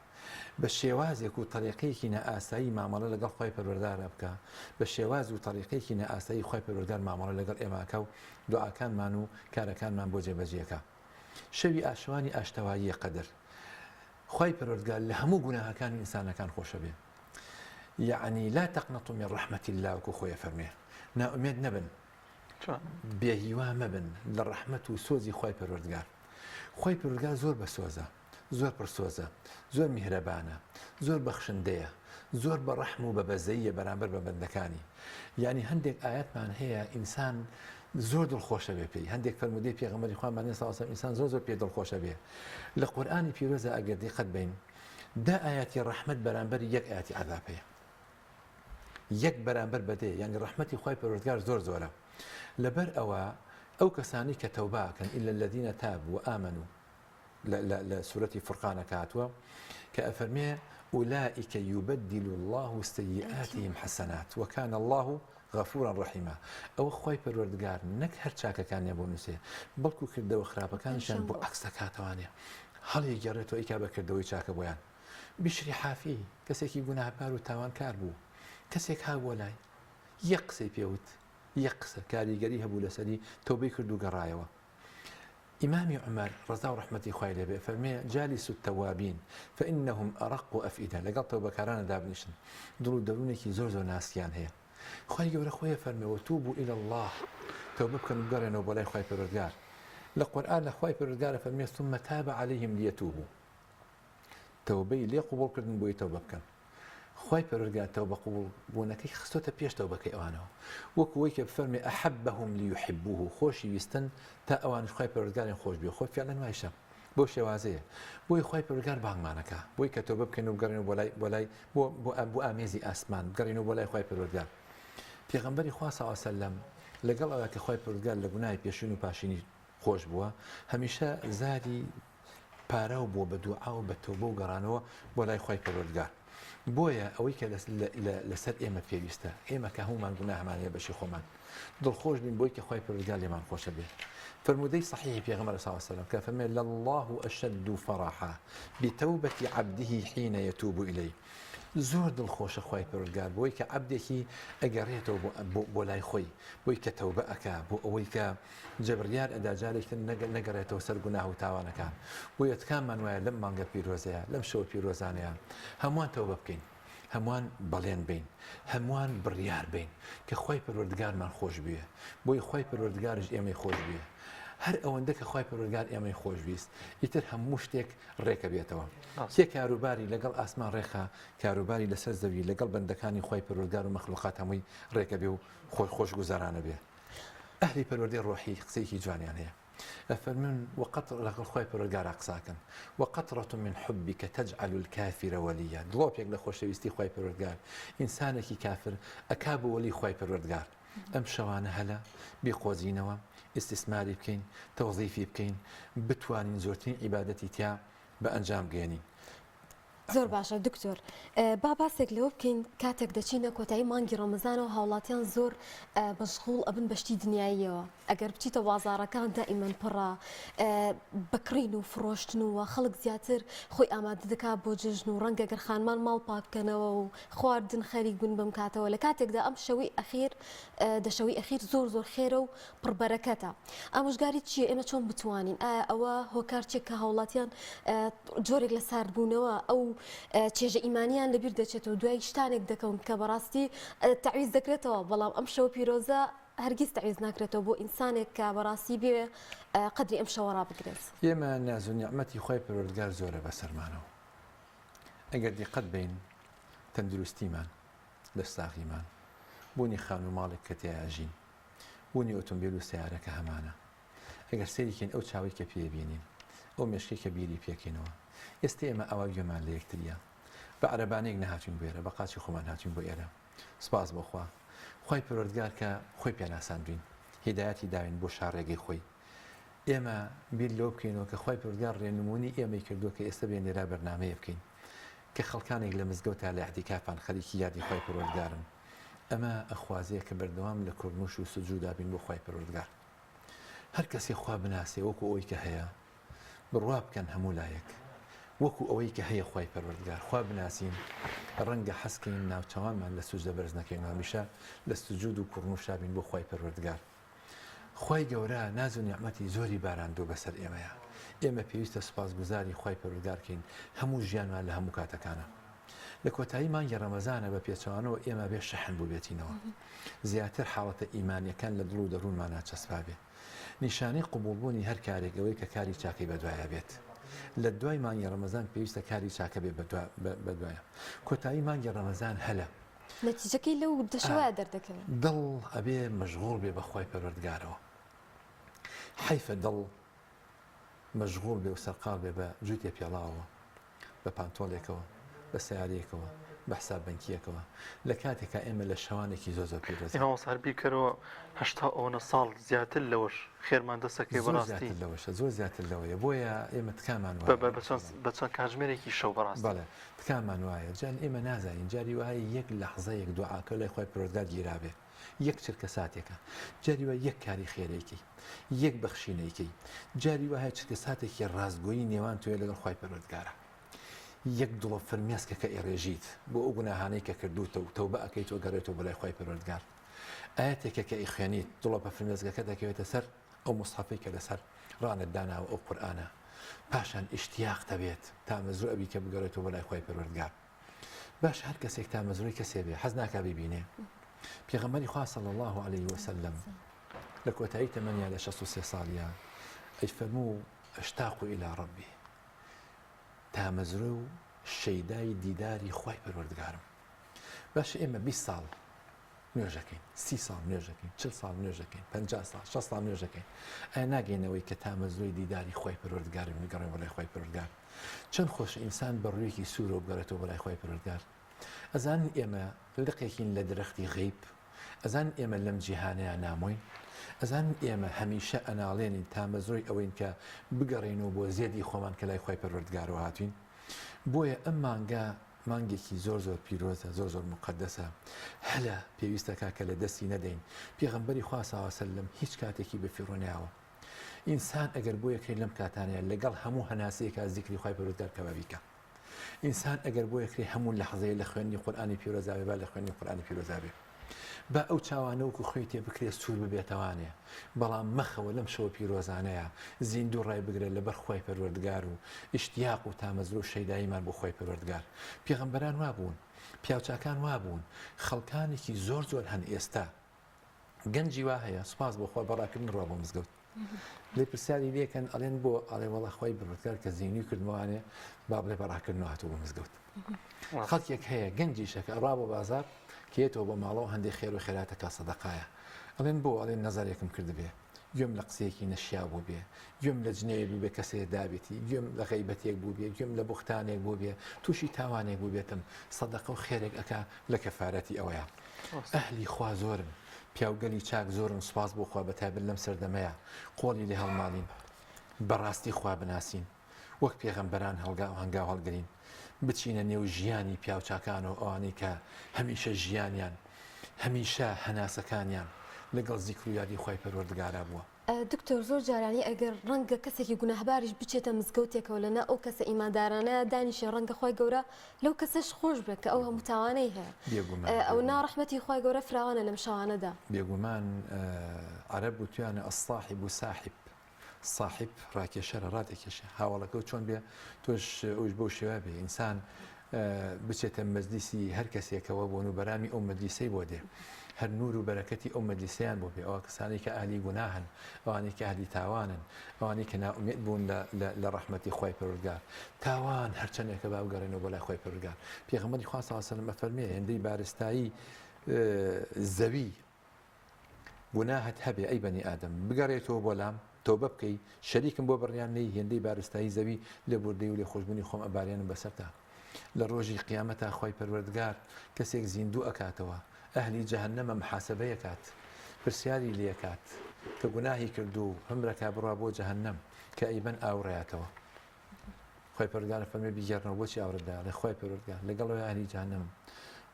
Speaker 3: بە شێوازێک و طریقەیەکی نەئاسایی مامەڵە لەگەڵ خۆی پەروەردگارە بکە بە شێواز و طریقەیەکی نەئاسایی خۆی پەروەردگار مامەڵە لەگەڵ ئێماکە و دوعاکانمان و کارەکانمان بۆ جێبەجێکە شەوی ئاشوانی ئاشتەوایی قەدر خۆی پەروەردگار لە هەموو گوناهەکانی ئینسانەکان خۆشە بێ یعنی لا تقنطوا من رحمة الله وەکو خۆی فەرمێ نائومێد نەبن بێهیوا مەبن لە ڕەحمەت و سۆزی خۆی پەروەردگار خۆی پەروەردگار زۆر بەسۆزە زۆر پرسۆزە زۆر میهرەبانە زۆر بەخشندەیە زۆر بە ڕەحم و بە بەزەییە بەرامبەر بە بەندەکانی یعنی هەندێک ئاەتمان هەیە ئینسان زۆر دڵخۆشە بێ پێی هەندێک فەرمودەی پێغەمبەری خوانمان ساوسە ئینسان زۆر زۆر پێ دڵخۆشە بێ لە قورئانی پیرۆزە ئەگەر دیقەت بین دا ئاەتی ڕەحمەت بەرامبەر یەک ئاەتی عەذاب هەیە یەک بەرامبەر بەدێ یعنی ڕەحمەتی خۆی پەروەردگار زۆر زۆرە لەبەر ئەو کەسانی کە تەوباکەن إلا الذين تابوا وآمنوا لە سورەتی فورقانە کاتووە کە ئەفەرمێ أولئك يبدل الله سيئاتهم حسنات وكان الله غەفوورا ڕەحیمە ئەوە خۆی پەروەردگار نەک هەر چاکەکانیان بۆ نووسێ بەڵکو کردەوە خراپەکانیشان بۆ عەکس دەکاتەوانێ هەڵی گەڕێتەوە ئیکا بەکردەوەی چاکە بۆیان بیشری حافی کەسێکی گوناهبار و تاوانکار بوو کەسێک هاوە لای یەک قسەی پێوت یەک قسە کاریگەری هەبوو لەسەری تۆبەی کرد و گەڕایەوە إمام عمر رضا ورحمة خوای لێبێ فەرمێ جالس التوابين فإنهم أرق أفئدة لەگەڵ تەوبەکارانە دابنیشن دڵ و دەروونێکی زۆر ناسیان هەیە خوای گەورە خۆیە فەرمێ وتوبوا إلى الله تەوبە بکەن و بگەڕێنەوە بۆ لای خوای پەروەردگار لە قورئان لە خوای پەروەردگارە فەرمێ ثم تاب عليهم ليتوبوا تەوبەی لێ قبوڵ کردن بۆی تەوبە بکەن خوای پەروەردگار تەوبە قبوڵ بوونەکەی خستۆتە پێش تەوبەکەی ئەوانەوە وەکو ئەوەی کە بفەرمێ ئەحەبەهم لیحبوه خۆشی ویستن تا ئەوانش خوای پەروەردگاریان خۆش بێ خۆی فعلەن وایشە بۆ شێوازەیە بۆی خوای پەروەردگار بانگمانەکە بۆی کە تەوبە بکەین و بگەڕێنەوە بۆ ئامێزی ئاسمان بگەڕێنەوە بۆ لای خوای پەروەردگار پێغەمبەری خوا صلی الله علیه و سلم لەگەڵ ئەوە کە خوای پەروەردگار لە گوناهی پێشین و پاشینی خۆش بووە هەمیشە زاری پارە بووە بە دوعا و بە تەوبە و گەڕانەوە بۆ لای خوای پەروەردگار بۆیە ئەوەی کە لەسەر ئێمە پێویستە ئێمە کە هەمومان گوناهمانەیە بەشی خۆمان دڵخۆش بین بۆی کە خوای پەروەردگار لێمان خۆشە بێت فرمودەی صحیحی پێغەمبەر صلی الله علیه و سلم کە فەرمێ لله أشد فرحا بتوبة عبده حين يتوب إليه زۆر دڵخۆشە خوای پەروەردگار بۆی کە عەبدێکی ئەگەڕێتەوە بۆ لای خۆی بۆی کە تەوبە ئەکا بۆ ئەوەی کە جەبریار ئەدا جارێکتر نەگەڕێتەوە سەر گوناه و تاوانەکان بۆیە تکانمان وایە لەم مانگە پیرۆزەیە لەم شەوە پیرۆزانەیە هەمووان تەوبە بکەین هەمووان بەڵێن بین هەمووان بڕیار بین کە خوای پەروەردگارمان خۆش بوێ بۆی خوای پەروەردگارش ئێمەی خۆش بوێ هەر ئەوەندە کە خوای پەروەردگار ئێمەی خۆشویست ئیتر هەموو شتێک ڕێکە بێتەوە کێ کاروباری لەگەڵ ئاسمان ڕێخە کاروباری لەسەر زەوی لەگەڵ بەندەکانی خوای پەروەردگار و مەخلوقات هەمووی ڕێکە بێ و خۆش گوزارانە بێ ئەهلی پەروەردەی ڕۆحی قسەیەکی جوانیان هەیە ئەفەرمون وەقەتر لەگەڵ خوای پەروەردگارە قساکەن وەقەترة من حبك تجعل الكافر وليا دڵۆپێک لە خۆشەویستی خوای پەروەردگار ئینسانێکی کافر ئەکا بە وەلی خوای پەروەردگار ئەم شەوانە هەلە بیقۆزینەوە استثماری بکەین تەوظیفی بکەین بتوانین زۆرترین عیبادەتی تیا بە ئەنجام گەێنین
Speaker 1: زۆر باشە دکتۆر با باسێک لەوە بکەین کاتێک دەچینە کۆتایی مانگی ڕەمەزانەوە هاوڵاتیان زۆر مەشغوڵ ئەبن بەشتی دنیاییەوە ئەگەر بچیتە بازاڕەکان دائیمەن پڕە بکڕین و فرۆشتن و خەڵک زیاتر خۆی ئامادە دەکات بۆ جژن و ڕەنگە گەر خانمان ماڵ پاکەنەوە و خواردن خەریک بوون بم کاتەوە لە کاتێکدا ئەم شەوەی ئەخیر دەشەوەی ئەخیر زۆر خێرە و پڕبەرەکەتە ئامۆژگاری چییە ئێمە چۆن بتوانین ئایا ئەوە هۆکارچێک کە هاوڵاتیان جۆرێک لە ساردبوونەوە ئەو چێژە ئیمانیان لەبیر دەچێتەوە دوای شتانێک دەکەون کە بەڕاستی تەعویز دەکرێتەوە بەڵام ئەم شەوە پیرۆزە هەرگیز تەعویز ناکرێتەوە بۆ ئینسانێک کە بەڕاستی بێ قەدری ئەم شەوە ڕابگرێت
Speaker 3: ئێمە ناز و نیعمەتی خوای پەروەردگار زۆرە بەسەرمانەوە ئەگەر دیقەت بین تەندروستیمان دەستاغیمان بوونی خان و ماڵێک کە تیاژین بوونی ئۆتۆمبیل و سیارەکە هەمانە ئەگەر سەیریکەین ئەو چاوی کە پێبینین ئەو مێشکی کە بیری پێکەینەوە ئێستا ئێمە ئەوە گوێمان لە یەکتریە بە عەرەبانێک نەهاتوین بێرە بە قاچی خۆمان هاتوین بۆ ئێرە سپاس بۆخوا خوای پەروەردگار کە خۆی پێناساندوین هیدایەتی داوین بۆ شاڕێگەی خۆی ئێمە بیر لەوە بکەینەوە کە خوای پەروەردگار ڕێنمونی ئێمەی کردووە کە ئێستا بێن لێرا بەرنامەیە بکەین کە خەڵکانێک لە مزگەوتا لە ئەعتیکافان خەریکی یادی خوای پەروەردگارن ئەمە ئەخوازەیە کە بەردەوام لە کوڕنووش و سوجودا بین بۆ خوای پەروەردگار هەر کەسێک خوا بناسێ وەکو ئەوەی کە هەیە بڕوا بکەن هەموو لایەک وەکو ئەوەی کە هەیە خوای پەروەردگار خوا بناسین ڕەنگە حەسکەین ناوچەوانمان لە سوجدە بەرز نەکەین هەمیشە لە سوجود و کوڕنووشا بین بۆ خوای پەروەردگار خوای گەورە ناز و نیعمەتی زۆری باراندوو بەسەر ئێمەیە ئێمە پێویستە سوپاسگوزاری خوای پەروەردگار بکەین هەموو ژیانمان لە هەموو کاتەکانە لە کۆتایی مانگی ڕەمەزانە بە پێچەوانەوە ئێمە بێ شەحن بوو بێتینەوە زیاتر حاڵەتە ئیمانیەکان لە دڵ و دەروونمان ناچەسپا بێ نیشانەی قبوڵبوونی هەر کارێکەوەی کە کاری چاکەی بەدوایە بێت لە دوای مانگی ڕەمەزان پێویستە کاری چاکە بێ بەدوایە کۆتایی مانگی ڕەمەزان هەلە
Speaker 1: نەتیجەکەی لەو دەشەوە دەردەکەوێت
Speaker 3: دڵ ئەبێ مەشغوڵ بێ بە خوای پەروەردگارەوە حیفە دڵ مەشغوڵ بێ و سەرقاڵ بێ بە جووتێ پێڵاوە بە پانتۆڵێکەوە بە سیارەیەکەوە بە حساب بەنکیەکەوە لە کاتێکا ئێمە لە شەوانێکی زۆر پیرۆز
Speaker 2: هەوسار بیکەرەوە هەشتا ئەوەنە ساڵ زیاتر لەوەش خێرمان دەسەکەی بەڕاستی
Speaker 3: لەوەشە زۆر زیاتر لەوەیە بۆیە ئێمە تکامان
Speaker 2: بە چەند کاتژمێرێکی شەو بەڕاست
Speaker 3: بەڵێ تکامان وایە جان ئێمە نازانین جاری وایە یەک لەحزەیەک دوعاکە لای خوای پەروەردگار گیرابێ یەک چرکە ساتێکە جاریوە یەک کاری خێرەیەکی یەک بەخشینەیەکی جاریوە هەیە چرکە ساتێکی ڕازگۆیی نێوان توێ لەگەڵ خوای پەروەردگارە یەک دڵە فەرمیاسکە کە ئێڕێژیت بۆ ئەو گوناهانەی کە کردوتە و تەوبە ئەەکەیت و گەڕێتەوە بەلای خوای پەروەردگار ئاەتێکە کە ئیخوێنیت دڵە بە فرمێزگەکە دەکەوێتە سەر ئەو مصحفەی کە لەسەر ڕانت داناوە ئەو قورئانە پاشان ئیشتیاق دەبێت تا مەزروع ئەبی کە بگەڕێتەوە بەلای خوای پەروەردگار باش هەر کەسێک تا مەزروعی کەسێ بێ حەز ناکا ببینێ پێغەمبەری خوا صلی الله عليه وسلم لە کۆتایی تەمەنیا لە 63 ساڵیە ئەیفەرموو ئەشتاق إلى ربي تا مەزروع شەیدای دیداری خوای پەروەردگارم باش ئێمە 20 ساڵ نوێژەکەین 30 ساڵ نوێژەکەین 40 ساڵ نوێژەکەین 50 ساڵ 60 ساڵ نوێژەکەین ئایا ناگەینەوەی کە تا مەزروعی دیداری خوای پەروەردگارم بگەڕێ بەلای خوای پەروەردگار چەند خۆش ئینسان بەڕوویەکی سوورە و بگەڕێتەوە بەلای خوای پەروەردگار ئەزانن ئێمە لقێکین لە درەختی غەیب ئەزانن ئێمە لەم جیهانەیە نامۆین ئەزانن ئێمە هەمیشە ئەناڵێنین تا مەزروعی ئەوەین کە بگەڕێنەوە بۆ زێدی خۆمان کە لای خوای پەروەردگارەوە هاتوین بۆیە ئەم مانگە مانگێکی زۆر زۆر پیرۆزە زۆر زۆر مقدسە هەلە پێویستەکە کە لە دەستی نەدەین پێغەمبەری خوا صلی الله علیه وسلم هیچ کاتێکی بەفیڕۆ نەیاوە ئینسان ئەگەر بۆ یەکرێت لەم کاتانەیە لەگەڵ هەموو هەناسەیەکە زیکری خوای پەروەردگار کە بابیکە ئینسان ئەگەر بۆ یەکرێت هەموو لەحظەیە لە خوێندنی قورئانی پیرۆزابێ با لە خوێندنی قورئانی پیرۆزابێ با ئەو چاوانەوەکو خۆی تێ بکرێت سوور ببێتەوانێ بەڵام مەخەوە لەم شەوە پیرۆزانەیە زیندوو ڕای بگرێت لەبەر خوای پەروەردگار و ئیشتیاق و تامەزروع شەیداییمان بۆ خوای پەروەردگار پێغەمبەران وابوون پیاوچاکان وابوون خەڵکانێکی زۆر زۆر هەن ئێستا گەنجی وا هەیە سوپاس بۆ خوا بەڕاکردن ڕوا بۆ مزگەوت لێ پرسیاری لێکەن ئەڵێن بۆ ئەڵێ وەڵا خوای پەروەردگار کە زیینی کردمەوانێ با بڵێ بەڕاکردنەوە هاتووە بۆ مزگەوت خەڵکێک هەیە گەنجیشەکە ڕا بۆ بازار کێتەوە بە ماڵەوە هەندێک خێر و خێراتەکە سەدەقایە ئەڵێن بۆ ئەڵێن نەزارێکم کردبێ گوێم لە قسەیەکی نەشیا بوو بێ گوێم لە جنێوێ بوو بێ کەسێ دابێتی گوێم لە غەیبەتێک بوو بێ گوێم لە بوختانێک بوو بێ تووشی تاوانێک بوو بێتم سەدەقە و خێرێک ئەکا لە کەفارەتی ئەوەیە ئەهلی خوا زۆرن پیاوگەلی چاک زۆرن سوپاس بۆ خوا بەتایبەت لەم سەردەمەیە قۆڵی لێ هەڵماڵین بەڕاستی خوا بناسین وەک پێغەمبەران هەڵگا و هەنگاو هەڵگرین بچینە نێو ژیانی پیاوچاکان و ئەوانەی کە هەمیشە ژیانیان هەمیشە هەناسەکانیان لەگەڵ زیکر و یادی خوای پەروەردگارا بووە
Speaker 1: دکتۆر زۆر جارانی ئەگەر ڕەنگە کەسێکی گوناهباریش بچێتە مزگەوتێکەوە لەنا ئەو کەسە ئیماندارانە دانیشە ڕەنگە خوای گەورە لەو کەسەش خۆش بێت کە ئەو هەموو تاوانەی هەیە ئەو ناڕەحمەتی خوای گەورە فراوانە لەم شەوانەدا
Speaker 3: بێگومان عەرەب وتیانە ئەسڵاحب و ساحب صاحب ڕاکێشەرە ڕادێکێشە هاوڵەکە و چۆن بێ تۆش ئەوش بەو شێوە بێ ئینسان بچێتە مەجلیسی هەر کەسێکەوە بۆ نوبەرامی ئەو مەجلیسەی بۆ دێ هەر نور و بەرەکەتی ئەو مەجلیسیان بۆ بێ ئەوە کەسانی کە ئاهلی گوناهن ئەوانەی کە ئاهلی تاوانن ئەوانەی کە ناومێد بوون لە ڕەحمەتی خوای پەروەردگار تاوان هەرچەندێکە با بگەڕێنەوە بۆ لای خوای پەروەردگار پێغەمبەری خوا صلی الله علیه وسلم فەرمێ هێندەی بارستایی زەوی گوناهت هەبێ ئەی بەنی ئادەم بگەڕێتەوە بۆ لام تۆبە بکەی شەریکم بۆ بڕیان نەی هێندەی بارستایی زەوی لە بوردەی و لێ خۆشببوونی خۆم ئەبارێنم بەسەرتا لە ڕۆژی قیامەتە خوای پەروەردگار کەسێک زیندوو ئەکاتەوە ئەهلی جەهەنەمە محاسبەی ئەکات پرسیاری لێ ئەکات کە گوناهی کردو هەمرەکە بڕوا بۆ جەهەنەم کە ئەیبەن ئاوڕێاتەوە خوای پەروەردگار فەرمێ بیگەڕنەوە بۆچی ئاوڕێدا لە خوای پەروەردگار لەگەڵەوەی ئەهلی جەهەنەم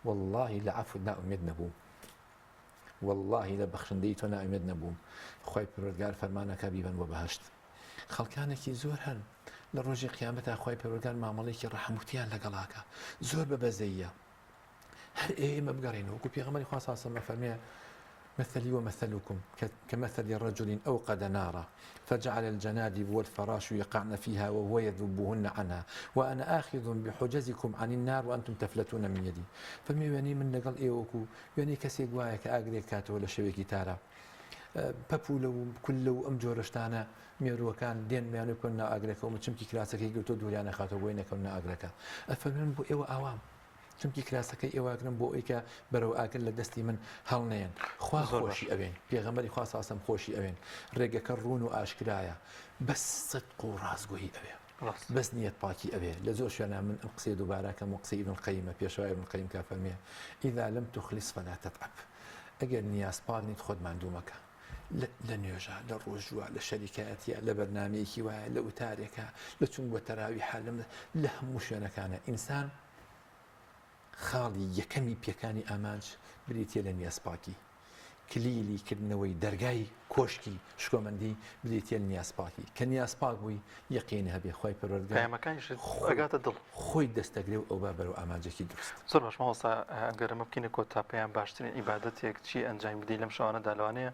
Speaker 3: واللهی لە عەفوت نائومێد نەبووم واللهی لە بەخشندەی تۆ نائومێد نەبووم خوای پەروەردگار فەرمانەکە بیبەن بۆ بەهەشت خەڵکانێکی زۆر هەن لە ڕۆژی قیامەتە خوای پەروەردگار مامەڵەیەکی ڕەحموتیان لەگەڵاکە زۆر بەبەزەیە هەر ئێمە بگەڕێنەوە وەکو پێغەمبەری خوا صلی الله علیه وسلم فەرمێ مثلي ومثلكم كمثل رجل أوقد نارا فجعل الجنادب والفراش يقعن فيها وهو يذبهن عنها وأنا آخذ بحجزكم عن النار وأنتم تفلتون من يدي فمي يعني من نقل إيوكو يعني كسي قوايك أقري كاتو ولا شويكي تارا بەپولە و کولە و ئەم جۆرەشتانە مێرووەکان دێن میانوی کۆن نائاگرەکە و چمکی کراسەکەی گرتۆ دووریان نەخاتەوە بۆی نەکەم نائاگرەکە ئەفەرمێن بۆ ئێوە ئاوام چمکی کراسەکەی ئێواگرم بۆ ئەوکە بەرەو ئاگر لە دەستی من هەڵنێن خوا خۆشی ئەوێن پێغەمبەری خوا ساسەم خۆشی ئەوێن ڕێگەکە ڕوون و ئاشکرایە بەس صدق و ڕازگۆیی ئەوێ بەس نیەت پاکی ئەوێ لە زۆر شوێنە من ئەم قسەی دووبارەکەم و قسەی ابن القەیمە پێشەوای ابن القەیم کا فەرمێ ئیذا لەم تخلص فلا تتعب ئەگەر نیازپاڵ نیت خۆت ماندوو مەکە لە نوێژە لە ڕۆژوە لە شەریکایەتە لە بەرنامەیەکی وایە لە وتارێکە لە چون بۆ تەراوی حالم لە هەموو شوێنەکانە ئینسان خاڵی یەکەمی پێکانی ئامانج بریتە لە نیازپاکی کلیلیکردنەوەی دەرگای کۆشکی شکۆمەندی بلیتە نیاسپاکی کە نیاسپاک بووی یەقینی هەبێ خۆی پەروەردگار
Speaker 2: ئەگاتە دڵ
Speaker 3: خۆی دەستەگرێ و ئەو با بەرەو ئامانجێکی دروست
Speaker 2: زۆر باش ماوەسا ئەگەرمە بکەینە کۆتا پێیان باشترین ئیبادەتێک چی ئەنجام بدەی لەم شەوانەدا لەوانەیە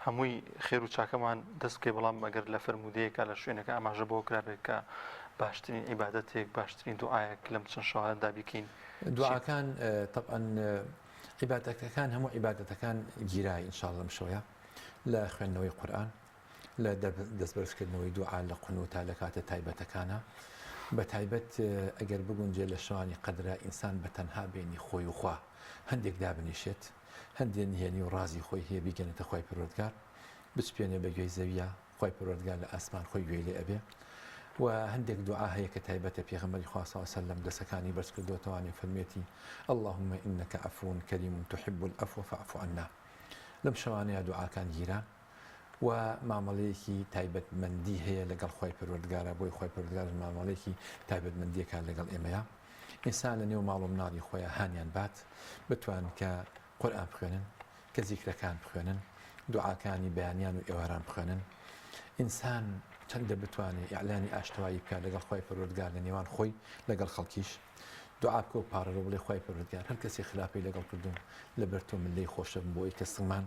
Speaker 2: هەمووی خێر و چاکەمان دەست بکەی بەڵام ئەگەر لە فەرمودەیەکە لە شوێنەکە ئاماژە بۆ کرابێت کە باشترین ئیبادەتێک باشترین دوعایەک لەم چەند شەوانەدا بیکەین
Speaker 3: دوعاکان طبعا عیبادەتەکان هەموو عیبادەتەکان گیرای ئینشاءڵڵا لەم شەوەیە لە خوێندنەوەی قورئان لە دەستبەرزکردنەوەی دوعا لە قونوتە لە کاتە تایبەتەکانە بە تایبەت ئەگەر بگونجێ لە شەوانی قەدرە ئینسان بە تەنها بینی خۆی و خوا هەندێک دابنیشێت هەندێک نهێنی و ڕازی خۆی هەیە بیگەنێتە خۆی پەروەردگار بچپێنێ بە گوێی زەویە خۆی پەروەردگار لە ئاسمان خۆی گوێی لێ ئەبێ و هەندێک دوعا هەیە کە تایبەتە پێغەمبەری خوا صلی الله علیه و سلم دەسەکانی بەرز کردوتەوانی فەرمێتی اللهم إنك عفو كريم تحب العفو فاعف عنا لەم شەوانەیە دوعاکان گیران و مامەڵەیەکی تایبەتمەندی هەیە لەگەڵ خۆی پەروەردگارە بۆی خۆی پەروەردگار مامەڵەیەکی تایبەتمەندیەکە لەگەڵ ئێمەیە ئینسان لە نێو ماڵ و مناڵی خۆیان هانیان بات بتوان کە قورئان بخوێنن کە زیکرەکان بخوێنن دوعاکانی بەیانیان و ئێواران بخوێنن ئینسان چەندە بتوانێت ئیعلانی ئاشتوایی بکات لەگەڵ خۆی پەروەردگار لە نێوان خۆی لەگەڵ خەڵکیش دوعا بکە و پارڕۆ بڵێ خۆی پەروەردگار هەر کەسی خراپەی لەگەڵ کردوم لەبەر تۆ من لێی خۆشەم بۆی کە سڵمان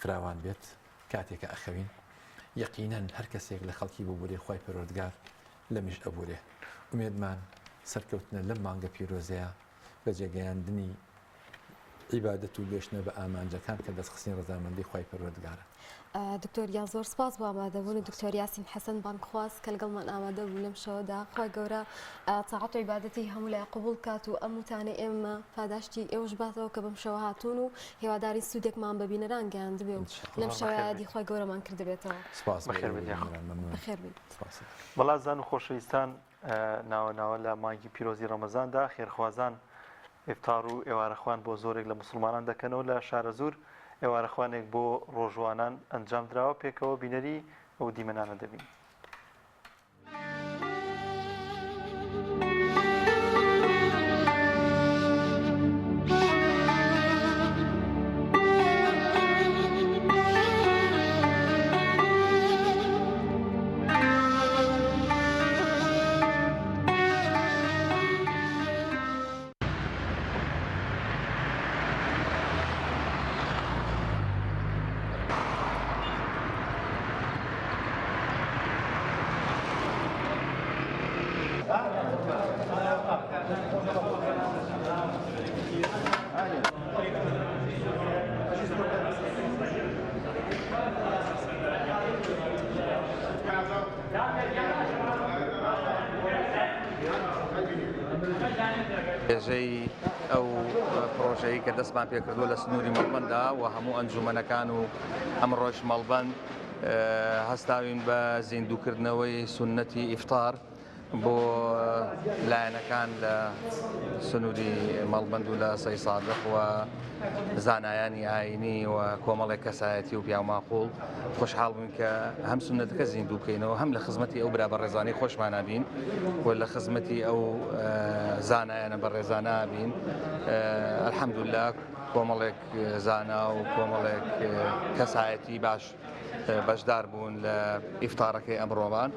Speaker 3: فراوان بێت کاتێکە ئەخەوین یەقینەن هەر کەسێک لە خەڵکی ببورێ خۆی پەروەردگار لەمیش ئەبورێ ئومێدمان سەرکەوتنە لەم مانگە پیرۆزەیە بە جێگەیاندنی عیبادەت و گەشتنە بە ئامانجەکان کە دەستخستنی ڕەزامەندی خۆی پەروەردگارە.
Speaker 1: دکتۆریا زۆر سپاس بۆ ئامادەبوون دکتۆر یاسین حەسەن بانگخواست کە لەگەڵمان ئامادە بوو لەم شەوەدا خۆی گەورە تاعەت و عیبادەتی هەموو لای قبوڵ کات و ئەم وتانە ئێمە پاداشتی ئێوەش باتەوە کە بەم شەوە هاتوون و هێواداری سوودێکمان بە بینەران گەیاندبێ و لەم شەوەیەدی خۆی گەورەمان کردبێتەوە.
Speaker 2: بەخێر بێت. بەڵا زان و خۆشەویستان ناوە لە مانگی پیرۆزی ڕەمەزاندا خێرخوازان ئیفتار و ئێوارەخوان بۆ زۆرێک لە موسڵمانان دەکەنەوە لە شارە زۆر ئێوارەخوانێک بۆ ڕۆژوانان ئەنجام درراوە پێکەوە بینەری ئەو دیمەنانە دەبین.
Speaker 4: بێژەی ئەو پرۆژەیە کە دەستمان پێکردووە لە سنووری مەڵبەندا و هەموو ئەنجومەنەکان و ئەم ڕۆژ مەڵبەند هەستاوین بە زیندووکردنەوەی سونەتی ئیفتار بۆ لایەنەکان لە سنووری مەڵبەند و لە سەی سادق و زانایانی ئاینی و کۆمەڵێک کەسایەتی و پیاماقوڵ خۆشحاڵ بووین کە هەم سونەتەکە زیندوو بکەینەوە هەم لە خزمەتی ئەو برا بەڕێزانەی خۆشمانە بین و لە خزمەتی ئەو زانایانە بەڕێزانە بین. ئەلحەمدولیلا کۆمەڵێک زانا و کۆمەڵێک کەسایەتی باش بەشدار بوون لە ئیفتارەکەی ئەمڕۆمان.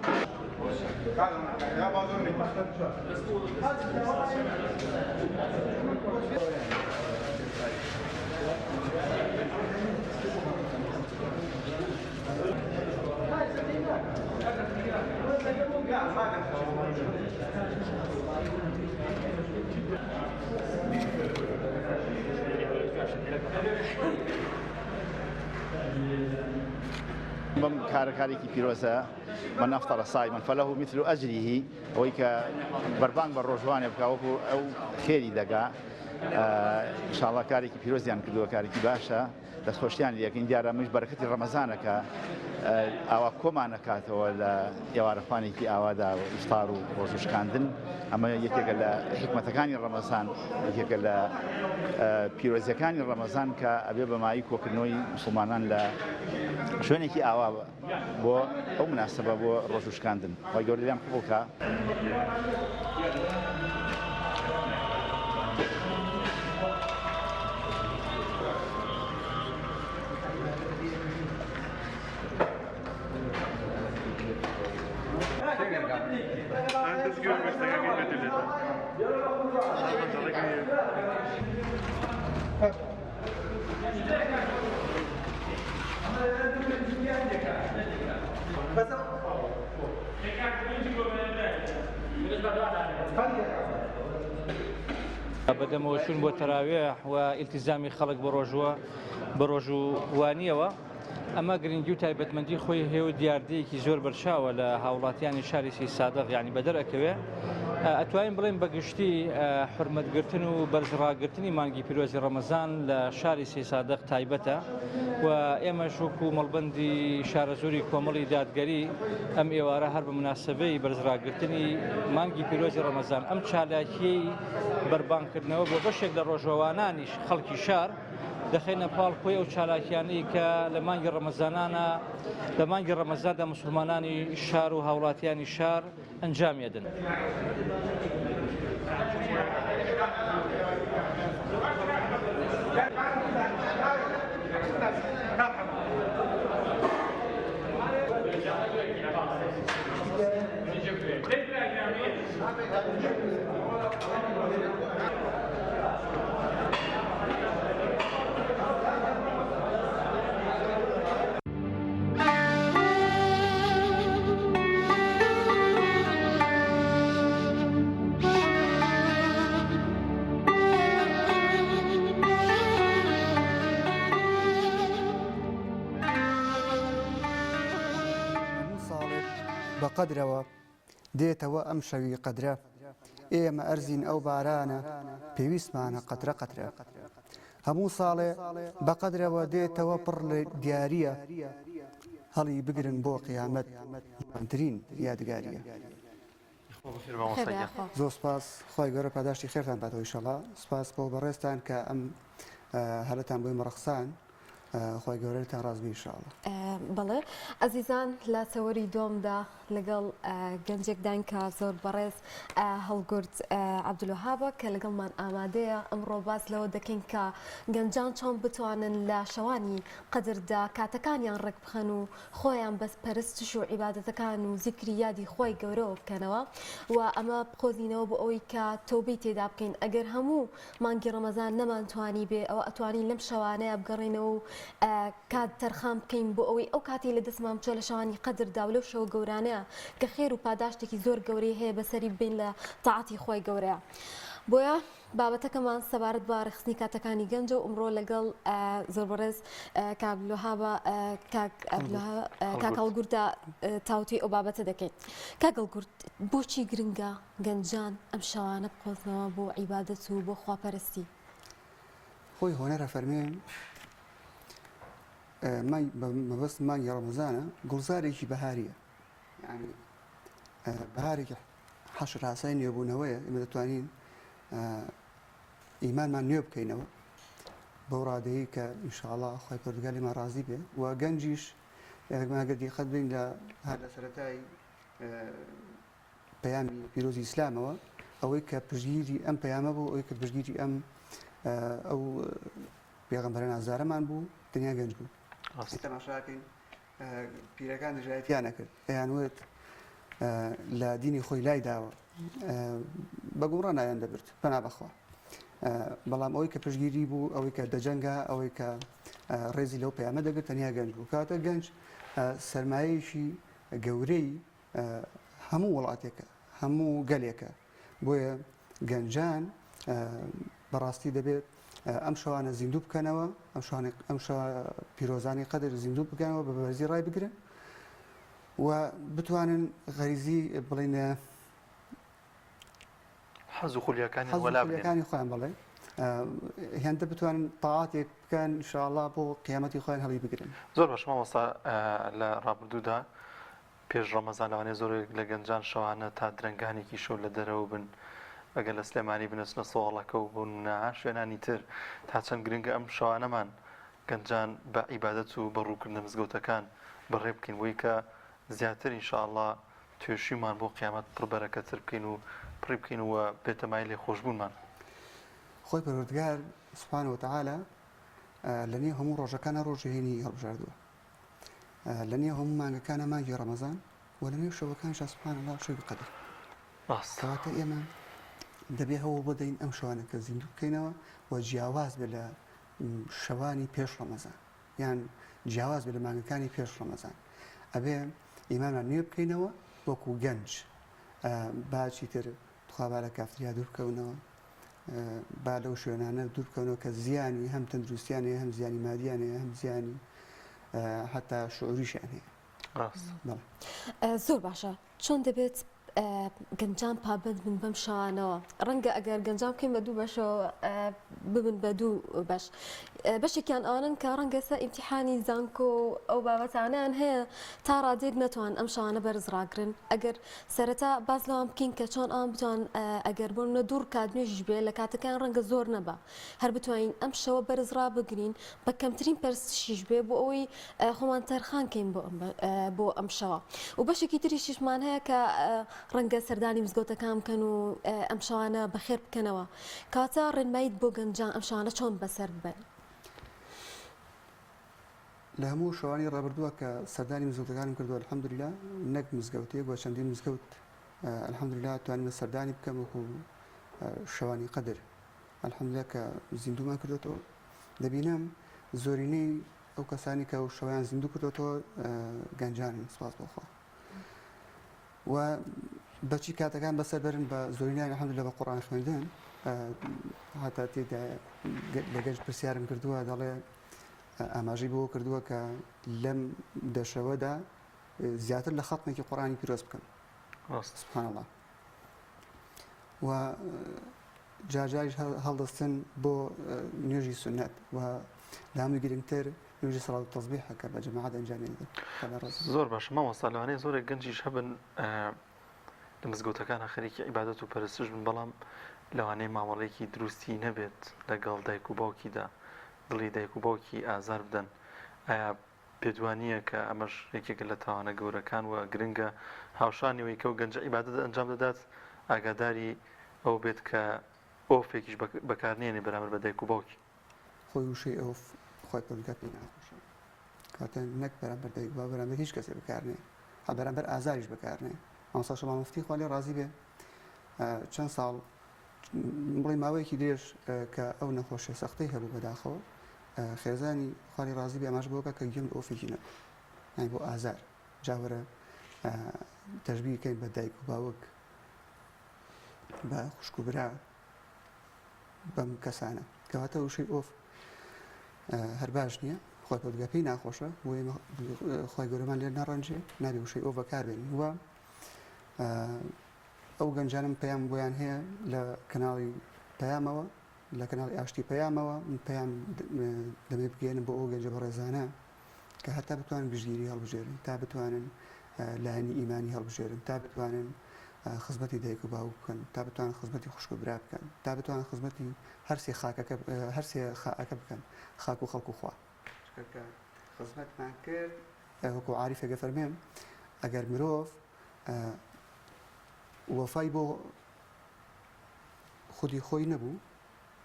Speaker 5: بەم کارەکارێکی پیرۆزە من أفطر صائما فله مثل أجره ئەوەی کە بەربانگ بە ڕۆژوانێ بکوەکو ئەو خێری دەگا ئینشاڵڵا کارێکی پیرۆزیان کردووە کارێکی باشە دەستخۆشیان لەکەین دیارە مش بەرەکەتی ڕەمەزانەکە ئاوا کۆمان نەکاتەوە لە ئێوارەخوانێکی ئاوادا و ئیفتار و ڕۆژوشکاندن ئەمە یەکێکە لە حکمەتەکانی ڕەمەزان یەکێکە لە پیرۆزیەکانی ڕەمەزان کە ئەبێ بەمایی کۆکردنەوەی مسلمانان لە شوێنێکی ئاوا بۆ ئەو مناسبە بۆ ڕۆژوشکاندن خۆی گەورە لێیان قبوڵکە.
Speaker 6: بەدەمەوە چوون بۆ تەراوێح و ئیلتیزامی خەڵک بە ڕۆژوانیەوە ئەمە گرنگی و تایبەتمەندی خۆی هەیە و دیاردەیەکی زۆر بەرچاوە لە هاوڵاتیانی شاری سی سادق یعنی بە دەرەکەوێ ئەتوانین بڵێن بەگشتی حرمەتگرتن و بەرزڕاگرتنی مانگی پیرۆزی ڕەمەزان لە شاری سی سادق تایبەتە و ئێمەش وەکو مەڵبەندی شارە زۆری کۆمەڵی دادگەری ئەم ئێوارە هەر بە مناسبەی بەرزڕاگرتنی مانگی پیرۆزی ڕەمەزان ئەم چالاکیەی بەربانکردنەوە بۆ بەشێک لە ڕۆژەوانانیش خەڵکی شار دەخێنە پاڵ خۆی ئەو چالاکیانەی کە لە مانگی ڕەمەزانانە لە مانگی ڕەمەزاندا موسڵمانانی شار و هاوڵاتیانی شار ئەنجامێدن.
Speaker 7: بقدرەوە دێتەوە ئەم شەوی قەدرە ئێمە ئەرزین ئەو بارانە پێویستمانە قەترە قەترە هەموو ساڵێ بەقدرەوە دێتەوە پڕ لە دیارە هەڵی بگرن بۆ قیامەت جوانترین یادگاریە. زۆر سپاس خۆی گەورە پاداشتی خێرتان باتەوە ئینشەڵا. سپاس بۆ بەڕێستان کە ئەم هەلەتان بۆی مەڕەخسان خۆی گەورەتان ڕازبی ئینشەڵا.
Speaker 1: بەڵێ ئەزیزان لە تەوەری دۆمدا لەگەڵ گەنجێکدان کە زۆر بەڕێز هەڵگورد عەبدولوهابە کە لەگەڵمان ئامادەیە ئەمڕۆ باس لەوە دەکەین کە گەنجان چۆن بتوانن لە شەوانی قەدردا کاتەکانیان ڕێک بخەن و خۆیان بەس پەرستش و عیبادەتەکان و زیکری یادی خۆی گەورەوە بکەنەوە و ئەمە بخۆزینەوە بۆ ئەوەی کە تۆبەی تێدا بکەین. ئەگەر هەموو مانگی ڕەمەزان نەمانتوانی بێ ئەوە ئەتوانین لەم شەوانەیە بگەڕێنەوە و کات تەرخان بکەین بۆ ئەوەی ئەو کاتی لە دەستمان بچۆ لە شەوانی قەدردا و لەو شەو گەورانەیە کە خێر و پاداشتێکی زۆر گەورەی هەیە بەسەری بین لە تاعاتی خۆی گەورەیە. بۆیە بابەتەکەمان سەبارەت بە ڕێخستنی کاتەکانی گەنجە و ئەمڕۆ لەگەڵ زۆر بەڕێز کاک هەڵگوردا تاوتی ئەو بابەتە دەکەین. کاک هەڵگورد بۆچی گرنگە گەنجان ئەم شەوانە بخۆزنەوە بۆ عیبادەت و بۆ خواپەرستی؟
Speaker 7: خۆی هۆنەرە فەرمێن مەبەست مانگی ڕەمەزانە گوڵزارێکی بەهاریە، یعنی بەهارێکی حەشر هاسای نوێبوونەوەیە. ئێمە دەتوانین ئیمانمان نوێ بکەینەوە بەو ڕادەیە کە ئینشاءڵڵا خۆی پەروەردگاریمان ڕازی بێ و گەنجیش ئەگەر دیقەت بین لە سەرەتای پەیامی پیرۆزی ئیسلامەوە ئەوەی کە پشتگیری ئەم پەیامە بوو، ئەوەی کە پشتگیری ئەو پێغەمبەرە نازدارەمان بوو دنیا گەنج بوو. تەماشاکەین پیرەکان دژایەتیان نەکرد، ئەیانوێت لە دینی خۆی لای داوە بە گوڕە نایان دەبرد پەنا بەخوا، بەڵام ئەوەی کە پشتگیری بوو، ئەوەی کە دەجەنگا، ئەوەی کە ڕێزی لەو پەیامە دەگرت تەنیا گەنج بوو. کاتە گەنج سەرمایەیەکی گەورەی هەموو وڵاتێکە، هەموو گەلێکە. بۆیە گەنجان بەڕاستی دەبێت ئەم شەوانە زیندوو بکەنەوە، ئەم پیرۆزانی قەدر زیندوو بکەنەوە بە بەرزی ڕای بگرن و بتوانن غەریزی بڵێنە
Speaker 2: حەز و خولیەکانی
Speaker 7: خۆیان بڵێ هێندە بتوانن تاعاتێک بکەن ئینشاءڵڵا بۆ قیامەتی خۆیان هەڵی بگرن.
Speaker 2: زۆر باش مامۆستا لە ڕابردوودا پێش ڕەمەزان لەوانەیە زۆرێک لە گەنجان شەوانە تا درەنگانێکی شەو لە دەرەوە بن، ئەگەر لە سلێمانی بنەچنە سۆڵەکە و بوون شوێنانی تر تا چەند گرنگە ئەم شەوانەمان گەنجان بە عیبادەت و بە ڕووکردنە مزگەوتەکان بەڕێ بکەین بۆی کە زیاتر ئینشاءڵڵا توێشیمان بۆ قیامەت پڕبەرەکەتر بکەین و پڕی بکەین و بێتەمای لێ خۆشبوونمان.
Speaker 7: خۆی پەروەردگار سوبحانەهو وتەعالا لە نێو هەموو ڕۆژەکانە ڕۆژهێنی هەڵبژاردووە، لە نێو هەموو مانگەکانە مانگی ڕەمەزان و لە نێو شەوەکانیشا سوبحانەڵڵا شەوی قەدر. کەواتە ئێمە دەبێ هەوڵ بدەین ئەم شەوانە کە زیندوو بکەینەوە و جیاواز بێ لە شەوانی پێش ڕەمەزان یان جیاواز بێ لە مانگەکانی پێش ڕەمەزان ئەبێ ئیمانمان نوێ بکەینەوە وەکو گەنج باچی تر توخوا لە کافتریا دوور بکەونەوە با لەو شوێنانە دوور بکەونەوە کە زیانی هەم تەندروستیانەیە هەم زیانی مادیانەیە هەم زیانی حتا شعوریشیان هەیە
Speaker 1: زۆر باشە چۆن دەبێت گەنجان پابند بن بەم شانەوە ڕەنگە ئەگەر گەنجام بکەین بە دوو بەشەوە ببن بە دوو بەش بەشێکیان ئەوانن کە ڕەنگە سەر ئیمتیحانی زانکۆ ئەو بابەتانیان هەیە تا ڕادێک نەتوان ئەم شانە بەرز ڕاگرن ئەگەر سەرەتا باز لەوان بکەین کە چۆن ئەوان بتوان ئەگەر بۆنە دوور کاتنوێژیش بێ لە کاتەکان ڕەنگە زۆر نەبە هەر بتوانین ئەم شەوە بەرز ڕابگرین بە کەمترین پەرستشیش بێ بۆ ئەوەی خۆمان تەرخان کەین بۆ ئەم شەوە و بەشێکی تریشیشمان هەیە کە ڕەنگە سەردانی مزگەوتەکان بکەن و ئەم شەوانە بەخێر بکەنەوە کاتە ڕێنماییت بۆ گەنجان ئەم شەوانە چۆن بەسەر ببەن
Speaker 7: لە هەموو شەوانی ڕابردووە کە سەردانی مزگەوتەکانم کردووە الحەمدوللا نەک مزگەوتێک بۆ چەندین مزگەوت الحەمدوللا توانیمە سەردانی بکەم وەکو شەوانی قەدر الحەمدوللا کە زیندومان کردوێتەوە دەبینم زۆرینەی ئەو کەسانی کە شەویان زیندوو کردوێتەوە گەنجانن سوپاس بۆخوا و بەچی کاتەکان بەسەر بەرن بە زۆرینیان الحەمدوللا بە قورئان خوێندن هاتا تێدا لە گەنج پرسیارم کردووە دەڵێ ئاماژەی بۆ کردووە کە لەم دەشەوەدا زیاتر لە خەتمێکی قورئانی پیرۆز بکەم سبحان الله و جاجاریش هەڵدەستن بۆ نوێژی سنەت و لە هەمووی گرنگتر نوێژی سەڵات و تەسبیحە کە بە جەماعەت ئەنجامیدەن
Speaker 2: زۆر باشە مامۆستا لەوانەیە زۆرێک گەنجیش هەبن لە مزگەوتەکان خەریکی عیبادەت و پەرستش بن بەڵام لەوانەیە مامەڵەیەکی دروستی نەبێت لەگەڵ دایک و باوکیدا دڵی دایک و باوکی ئازار بدەن ئایا پێدوانیە کە ئەمەش یەکێکە لە تاوانە گەورەکان و گرنگە هاوشانیەوەی کە و گەنج عیبادەت ئەنجام دەدات ئاگاداری ئەو بێت کە ئۆفێکیش بەکارنێنێ بەرامبەر بە دایک و باوکی
Speaker 7: خۆی وشەی ئەو خۆی پەرودگا پێی ناخۆشە کاتە نەک بەرامبەر دایک و باو بەرامبەر هیچ کەسێ بەکارنێ هە بەرامبەر ئازاریش بەکارنێ مامۆستا شەما مفتی خوا لێ ڕازی بێ چەند ساڵ بڵێ ماوەیەکی درێژ کە ئەو نەخۆشیە سەختەی هەبوو بەداخەوە خێزانی خوالی ڕازی بێ ئەماش بۆکە کە گوێم لە ئۆفێکی نەبوو یانی بۆ ئازار جاوەرە تەشبیه بکەین بە دایک و باوک بە خوشک و برا بەم کەسانە کەواتە وشەی ئۆف هەر باش نییە خۆی پەرودگا پێی ناخۆشە بۆ ئێمە خۆی گەورەمان لێ نەڕەنجێ نابێ وشەی ئۆف بەکاربێنین وە ئەو گەنجانم پەیام بۆیان هەیە لە کەناڵی پەیامەوە لە کەناڵی ئاشتی پەیامەوە پەیام دەبێ بگەێنن بۆ ئەو گەنجە بەڕێزانە کە هەتا بتوانن گژگیری هەڵبژێرن تا بتوانن لایەنی ئیمانی هەڵبژێرن تا بتوانن خزمەتی دایک و باوک بکەن تا بتوانن خزمەتی خوشک و برا بکەن تا بتوانن خزمەتی هەرسێ خاکە بکەن خاک و خەڵک و خوا خزمەتمان کرد وەکو عاریفێکە فەرمێن ئەگەر مرۆڤ وەفای بۆ خودی خۆی نەبوو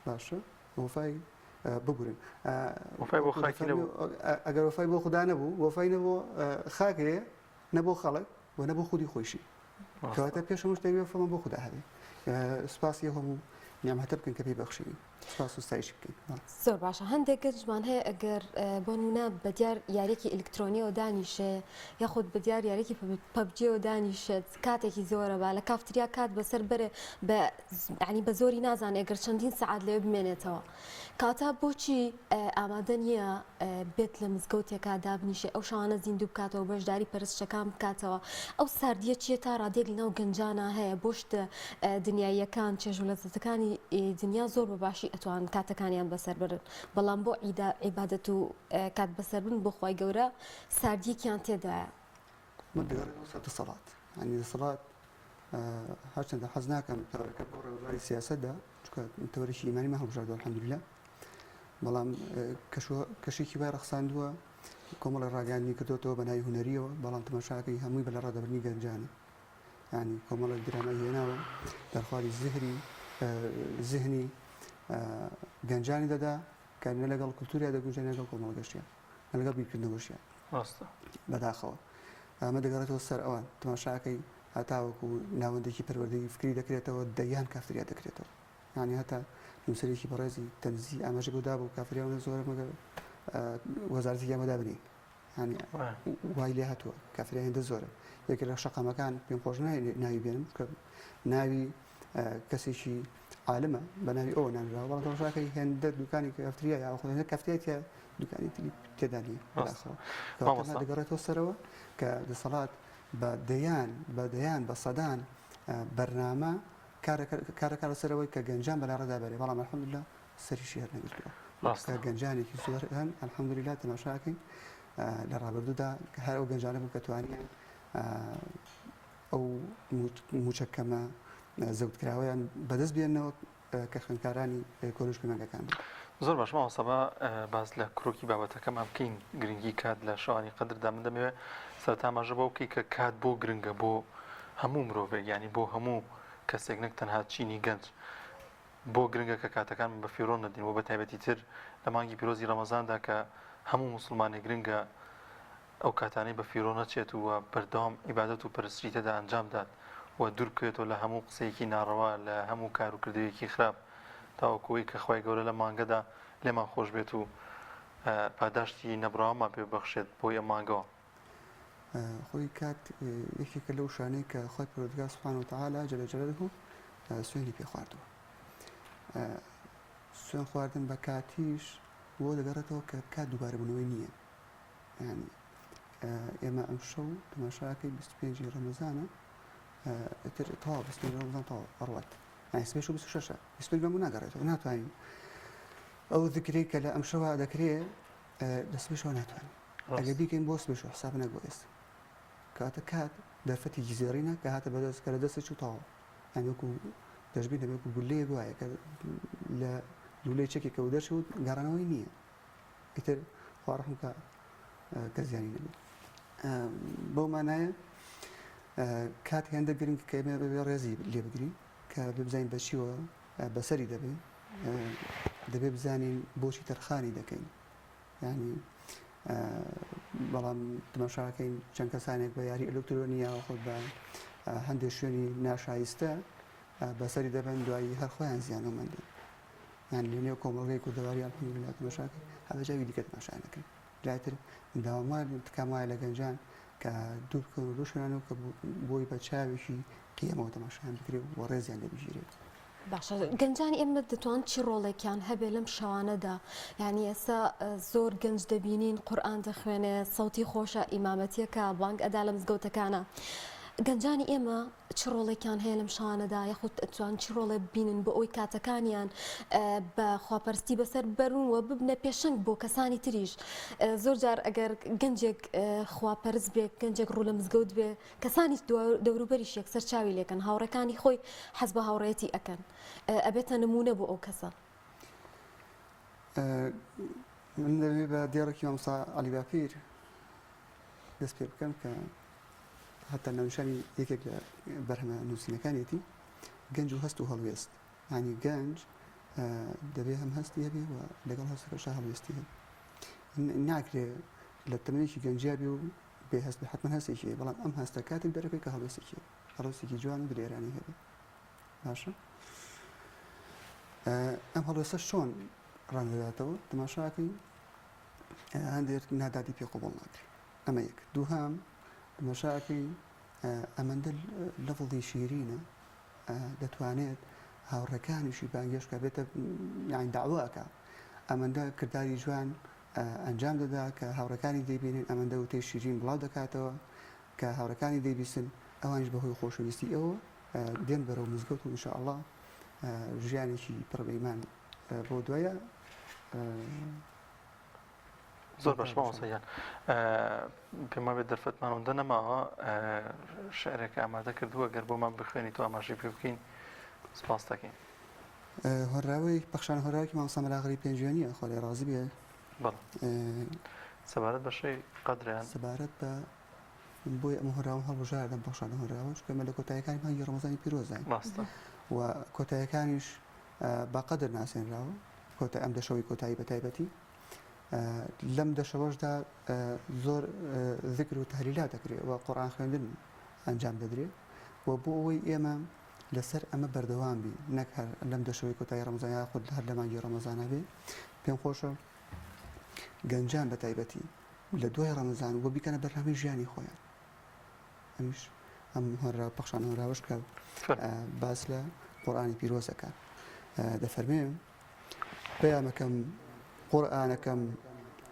Speaker 7: باشە وەفای بگورن
Speaker 2: وەفای بۆ خاکی نەبوو
Speaker 7: ئەگەر وەفای بۆ خوددا نەبوو وەفای نەبوو خاکەیە نەبوو خەڵک و نەبوو خودی خۆیشی کەواتە پێش هەموو شتێک وەفامان بۆ خوددا هەبێ سوپاسی هەموو نیعمەتە بکەن کە پێی بەخشین سوپاس و ستایش بکەین
Speaker 1: زۆر باشە هەندێک گەنجمان هەیە ئەگەر بۆ نمونە بەدیار یاریێکی ئەلکترۆنیەوە دانیشێ یاخود بەدیار یاریێکی پەبجیەوە دانیشێت کاتێکی زۆرە بە لە کافتریا کات بەسەر بەرێ ینی بە زۆری نازانێت ئەگەر چەندین سەعات لێ بمێنێتەوە کاتە بۆچی ئامادە نییە بێت لە مزگەوتێکا دابنیشێ ئەو شانە زیندوو بکاتەوە بەشداری پەرستشەکان بکاتەوە ئەو ساردیە چیە تا ڕادێک لەناو گەنجانە هەیە بۆ شتە دنیاییەکان چێژ و لەزەتەکانی دنیا زۆر بەباشی ئەتوان کاتەکانیان بەسەر برن بەڵام بۆ عیبادەت و کات بەسەر بن بۆ خۆی گەورە ساردیەکیان تێدایە
Speaker 7: سەڵات ینی سەڵات هەرچەندە حەز ناکەم تەوەرەکە بۆ ڕێوەباری سیاسەتدا چونکە تەوەرەکی ئیمانیمان هەڵبژاردووە الحەمدوللا بەڵام کەشێکی وای ڕەخساندووە کۆمەڵی ڕاگەاندنی کردوێتەوە بە ناوی هونەریەوە بەڵام تەماشاکەی هەمووی بە لە ڕادەبرنی گەنجانە ینی کۆمەڵی درامای هێناوە دەرخواری زهنی گەنجانی دەدا کە نە لەگەڵ کولتوریا دەگونجێت لەگەڵ کۆمەڵ گەشتیان نە لەگەڵ بیرکردنەوەشیان بەداخەوە ئەمە دەگەڕێتەوە سەر ئەوان تەماشاکەی هەتاوەکو ناوەندێکی پەروەردەی فکری دەکرێتەوە دەیان کافتریا دەکرێتەوە یعنی هەتا نووسەرێکی بەڕێزی تەنزی ئاماژە بۆدا بوو کافریاوە زۆر مەگەر وەزارەتی یامەدا بنی ینی وای لێ هاتووە کافریا هێندە زۆرە یەکێک لە شەقامەکان پێم خۆش ناوی بێنم کە ناوی کەسێکی عالمە بە ناوی ئەوە نانراوە بەڵام تەماشاکەی هێندە دوکانی کافتریا یا خۆ کافتریا دوکانی تری تێدانی دەگەڕێتەوە سەرەوە کە دەسەڵات بە دەیان بە سەدان بەرنامە کارەکە لەسەرەوەی کە گەنجان بەلاڕەدا بەرێ بەڵام الحەمدولله سەریشی هەر نەگرتووە کە گەنجانێکی زۆر هەن الحەمدولله تەماشاکەین لە ڕابردوودا هەر ئەو گەنجانە بوو کە توانیان ئەو موچەکەمە زەوتکراوەیان بەدەست بێنەوە کە خوێندکارانی کۆنشکی مەنگەکان بوو.
Speaker 2: زۆر باش ماوەسەبا باز لە کڕۆکی بابەتەکەمان بکەین گرنگی کات لە شەوانی قەدردا من دەمەوێت سەرەتا ماژە بۆ بکەی کە کات بۆ گرنگە بۆ هەموو مرۆڤێک ینی بۆ هەموو کەسێک نەک تەنها چینی گەنج بۆ گرنگە کە کاتەکان بە فیرۆن نەدین و بە تایبەتی تر لە مانگی پیرۆزی ڕەمەزاندا کە هەموو موسڵمانی گرنگە ئەو کاتانەی بە فیرۆ نەچێت و بەردەوام عیبادەت و پەرستری تێدا ئەنجام دات و دوور بکرێتەوە لە هەموو قسەیەکی ناڕەوا لە هەموو کار و کردویەکی خراپ تاوەکوەوەی کە خوای گەورە لە مانگەدا لێمان خۆش بێت و پاداشتی نەبراوەمان پێ ببەخشێت بۆی ئەم مانگەوە.
Speaker 7: خۆی کات یەکێکە لەو شانەی کە خۆی پەروەردگار سوبحانەهو وتەعالا جەلە جەلالەهو سوێندی پێ خواردووە. سوێن خواردن بە کاتیش بۆ دەگەڕێتەوە کە کات دووبارەبوونەوەی نییە. ینی ئێمە ئەم شەو تەماشاکەی 25 ڕەمەزانە ئیتر تەواو 25 ڕەمەزان تەواو ئەڕوات. یعنی 26 25 بۆ ناگەڕێتەوە ناتوانین ئەو ذکرەی کە لە ئەم شەوە دەکرێت لە سبەشەوە ناتوانین. ئەگەر بیکەین بۆ سبەشەوە حساب نەبوو ئێستا کاتە کات دەرفەتێکی زێڕینە کە هاتە بەدەست کە لە دەستێکی تەواو یعنی وەکو دەشبین دەبێت وەکو گولەیەک وایە کە لە لولەی چەکێکە و دەرچوت گەڕانەوەی نییە ئیتر خوا ڕەحم کە زیانی نەبێت. بەو مانایە کات هێندە گرنگ کە ئێمە بەبێ ڕێزی لێ بگرین کە ببزانین بە چیوە بەسەری دەبێت بزانین بۆچی تەرخانی دەکەین ینی بەڵام تەماشاکەین چەند کەسانێک بە یاری ئەلکترۆنیا خۆ بە هەندێک شوێنی ناشایستە بەسەری دەبن دوایی هەر خۆیان زیانەوەمەندن یان لە نێو کۆمەڵگەی کوردەواری الحەمدولله تەماشاکەین هەبەجاوی دیکە تەماشا نەکەین لاتر داوامار تکام وایە لە گەنجان کە دوور بکەون و ڕۆشنانەوە کە بۆی بە چاوێکی قیەمەوە تەماشایان بکرێت و ڕێزیان لێ بژیرێت.
Speaker 1: باشە گەنجانی ئێمە دەتوان چی ڕۆڵێکیان هەبێ لەم شەوانەدا یعنی ئێستا زۆر گەنج دەبینین قورئان دەخوێنێ سەوتی خۆشە ئیمامەتیەکە بانگ ئەدا لە مزگەوتەکانە گەنجانی ئێمە چ ڕۆڵێکیان هەیە لەم شەوانەدا یاخود ئەتوان چی ڕۆڵێ ببینن بۆ ئەوی کاتەکانیان بە خواپەرستی بەسەر بەرونوە ببنە پێشنگ بۆ کەسانی تریش زۆر جار ئەگەر گەنجێک خواپەرست بێ گەنجێک ڕوو لە مزگەوت بێ کەسانی دەوروبەریش یەکسەر چاوی لێکەن هاوڕەکانی خۆی حەز بە هاوڕێتی ئەکەن ئەبێتە نمونە بۆ ئەو کەسە.
Speaker 7: من دەبێت بە دیێڕێکی مامۆستا عەلی باپیر دەست پێ بکەم کە حتا ناونیشانی یەکێک لە بەرهەمە نووسینەکانیەتی گەنج و هەست و هەڵوێست ینی گەنج دەبێت هەم هەستی هەبێ و لەگەڵ هەستەکەشا هەڵوێستی هەبێ ناکرێت لە تەمەنێکی گەنجیا بێ و بێ هەست بێ حتمەن هەستێکی هەیە بەڵام ئەم هەستە کاتێک دەرەکەی کە هەڵوێستێکی جوان و درێرانی هەبێ باشە ئەم هەڵوێستە چۆن ڕەنگەداتەوە تەماشاکەی هەندێک نادادی پێ قبوڵ ناکرێت ئەمە یەک دووهام تەماشاکەی ئەمەندە لەفڵی شیرینە دەتوانێت هاوڕەکانیشی بانگێشکە بێتە یانی داواکە ئەمەندە کردداری جوان ئەنجام دەدا کە هاوڕەکانی دەیبینن ئەمەندە وتەی شیرین بڵاو دەکاتەوە کە هاوڕەکانی دەیبیستن ئەوانش بەهۆی خۆشەویستی ئەوە دێن بەرەو مزگەوت و ئینشاءالله ژیانێکی پڕ بە ئیمان بۆ دوایە.
Speaker 2: زۆر باش مامۆستایان پێم وابێت دەرفەتمانەوەندە نەماوە شعرێکە ئامادە کردووە گەر بۆمان بخوێنی تو ئاماژەی پێ بکەین سپاس دەکەین.
Speaker 7: هۆراوەی پەخشان هۆراوێکی مامۆستا مەلاغەری پێنجوانیە خۆ لێ ڕازی بێ
Speaker 2: سەبارەت بە شەی قەدریان
Speaker 7: سەبارەت بە بۆی ئەم هۆراوە هەڵبژار لەم پەخشانە هۆراوەش کەمە لە کۆتاییەکانی مانگی ڕەمەزانی پیرۆزای و کۆتاییەکانیش با قەدر ناسێنراوە ئەم دەشەوەی کۆتایی بە تایبەتی لەم دەشەوەشدا زۆر ذکر و تەهلیلات دەکرێت و قورئان خوێندن ئەنجام دەدرێت و بۆ ئەوەی ئێمە لەسەر ئەمە بەردەوام بی نەک هەر لەم دەشەوەی کۆتایی ڕەمەزان یا خۆت هەر لە مانگی ڕەمەزانە بێ پێم خۆشە گەنجان بە تایبەتی لە دوای ڕەمەزان بۆ بیکەنە بەرنامەی ژیانی خۆیان ئەمیش ئەم هەرا پەخشان هەراوەش کە باس لە قورئانی پیرۆزەکە دەفەرمێن پەیامەکەم قورئانەکەم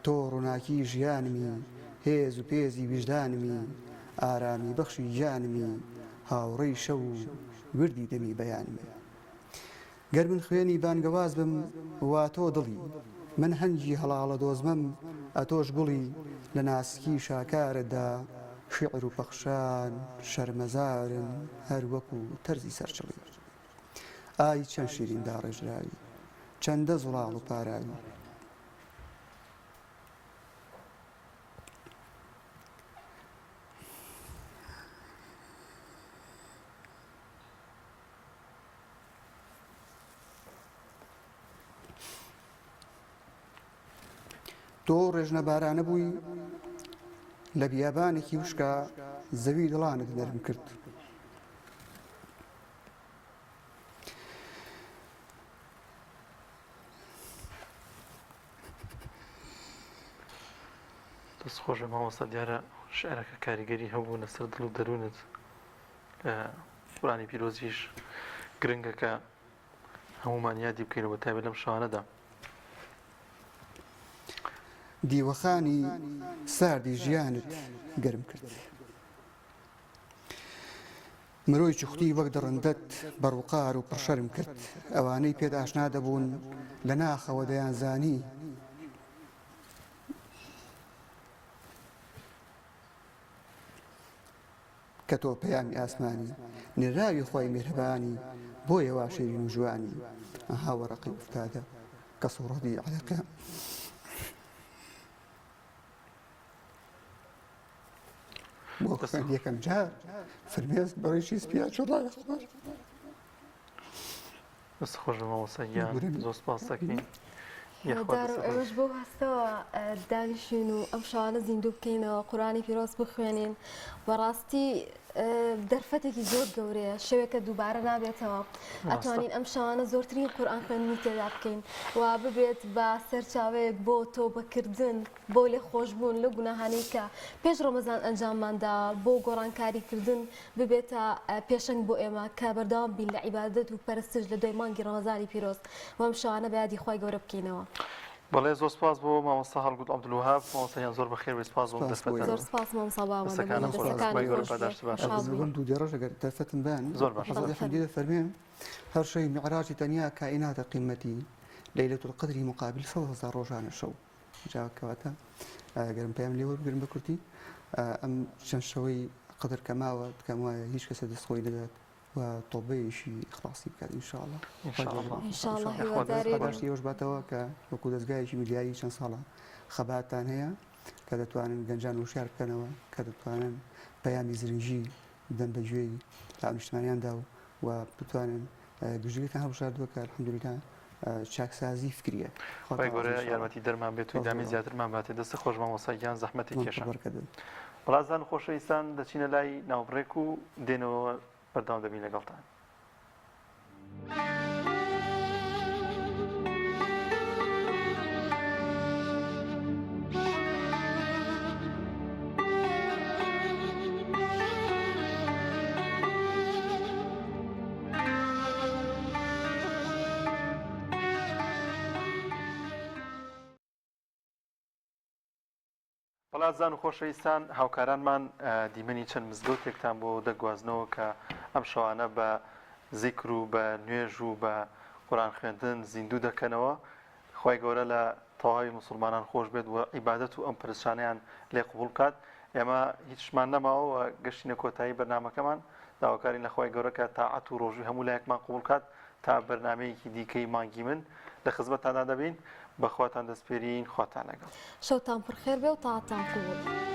Speaker 7: تۆ ڕووناکی ژیانمی هێز و پێزی ویژدانمی ئارامی بەخشی گیانمی هاوڕێی شەو و وردی دەمی بەیانمی گەر من خوێنی بانگەواز بم وا تۆ دڵی من هەنگی هەڵاڵە دۆزمەم ئەتۆش گوڵی لە ناسکی شاکارەدا شعر و پەخشان شەرمەزارن هەر وەکو تەرزی سەرچڵی ئای چەند شیریندا ڕێژراوی چەندە زوڵاڵ و پاراوی تۆ ڕێژنە بارانە بووی لە بیابانێکی وشکە زەوی دڵانت نەرم کرد
Speaker 2: دەست خۆشە مامۆستا دیارە شعرەکە کاریگەری هەبوو لەسەر دڵ و دەروونت قورئانی پیرۆزیش گرنگە کە هەمومان یادی بکەینەوە تایبەت لەم شانەدا
Speaker 7: دیوەخانی ساردی ژیانت گەرم کرد مرۆی چوختی وەک دڕندەت بەڕووقار و پڕشەرم کرد ئەوانەی پێت ئاشنا دەبوون لە ناخەوە دەیانزانی کە تۆ پەیامی ئاسمانی نێراوی خۆی میهرەبانی بۆیە وا شیرین و جوانی ئەها وەرەقی ئوفتادە کە سوڕەتی عەلەقە بۆ یەکەم جار فرمێز بەڕێشی سپیا چۆڵای خبەر
Speaker 2: دەست خۆش بە مامۆستاییان زۆر سپاس دەکەین
Speaker 1: ئەمەش بۆ هەستەوە دانیشین و ئەم شەوانە زیندوو بکەینەوە قورئانی پیرۆز بخوێنین بەڕاستی دەرفەتێکی زۆر گەورەیە شەوێکە دووبارە نابێتەوە ئەتوانین ئەم شەوانە زۆرترین قورئان خوێندنی تێدا بکەین و ببێت بە سەرچاوەیەک بۆ تۆبەکردن بۆ لێ خۆشبوون لە گوناهانەی کە پێش ڕەمەزان ئەنجامماندا بۆ گۆڕانکاریکردن ببێتە پێشەنگ بۆ ئێمە کە بەردەوام بین لە عیبادەت و پەرستش لە دوای مانگی ڕەمەزانی پیرۆز و ئەم شەوانە بە یادی خۆی گەورە بکەینەوە
Speaker 2: بەڵێ زۆر سپاس بۆ مامۆستا هەڵگوت عەبدولوهاب مامۆستایان زۆر بەخێر بێ سپاس بۆ دەستپێدان
Speaker 1: زۆر سپاس مامۆستا باوەندە
Speaker 2: دەستەکانم خۆشبەختی گەورە پاداشت باشە
Speaker 7: دوو دێڕۆژ ئەگەر دەرفەتم بان
Speaker 2: زۆر باش
Speaker 7: حەمدی دەفەرمێن هەر شەوی میعراجی تەنیا کائیناتە قیمەتی لەیلەة القدری مقابل 100,000 ڕۆژانە شەو جا کەواتە گەرم پێیان لێ وەربگرن بە کورتی ئەم چەند شەوەی قدر کەماوە تکەم وایە هیچ کەسە دەستخۆی نەدات و تۆبەیەشی ئیخلاسی بکات ئینشاءالله
Speaker 1: ئینشاءالله هیواداری
Speaker 7: باشی ئەوش باتەوە کە وەکو دەستگایەکی میدیایی چەند ساڵە خەباتان هەیە کە دەتوانن گەنجان وشیار بکەنەوە کە دەتوانن پەیامی زرنجی بدەن بە گوێی تا نیشتمانیاندا و بتوانن گژێتان هەڵبژاردووە کە الحەمدولیلا چاکسازی فکریە
Speaker 2: خۆی گەورە یارمەتی دەرمان بێت و دامی زیاترمان باتێ دەستە خۆش مامۆستاییان زەحمەتی کێشە بەڵازان خۆشەویستان دەچینە لای ناوبڕێک و دێنەوە بەردەوام دەبین لەگەڵتان بەڵازان و خۆشەویستان هاوکارانمان دیمەنی چەند مزگەوتێکتان بۆ دەگوازنەوە کە ئەم شەوانە بە زیکر و بە نوێژ و بە قورئان خوێندن زیندوو دەکەنەوە خی گەورە لە تەواوی مسلمانان خۆش بێت و عیبادەت و ئەم پرسانیان لێ قبول بکات ئێمە هیچمان نەماوە گەشتینە کۆتایی بەرنامەکەمان داواکارین لە خی گەورە کە تاعەت و ڕۆژوی هەموو لایەکمان قبول کات تا بەرنامەیەکی دیکەی مانگی من لە خزمەتتاندا دەبین بەخواتان دەستپێرین خواتان لەگەڵ
Speaker 1: شەوتان پڕخێر بێ و تاعەتان قبول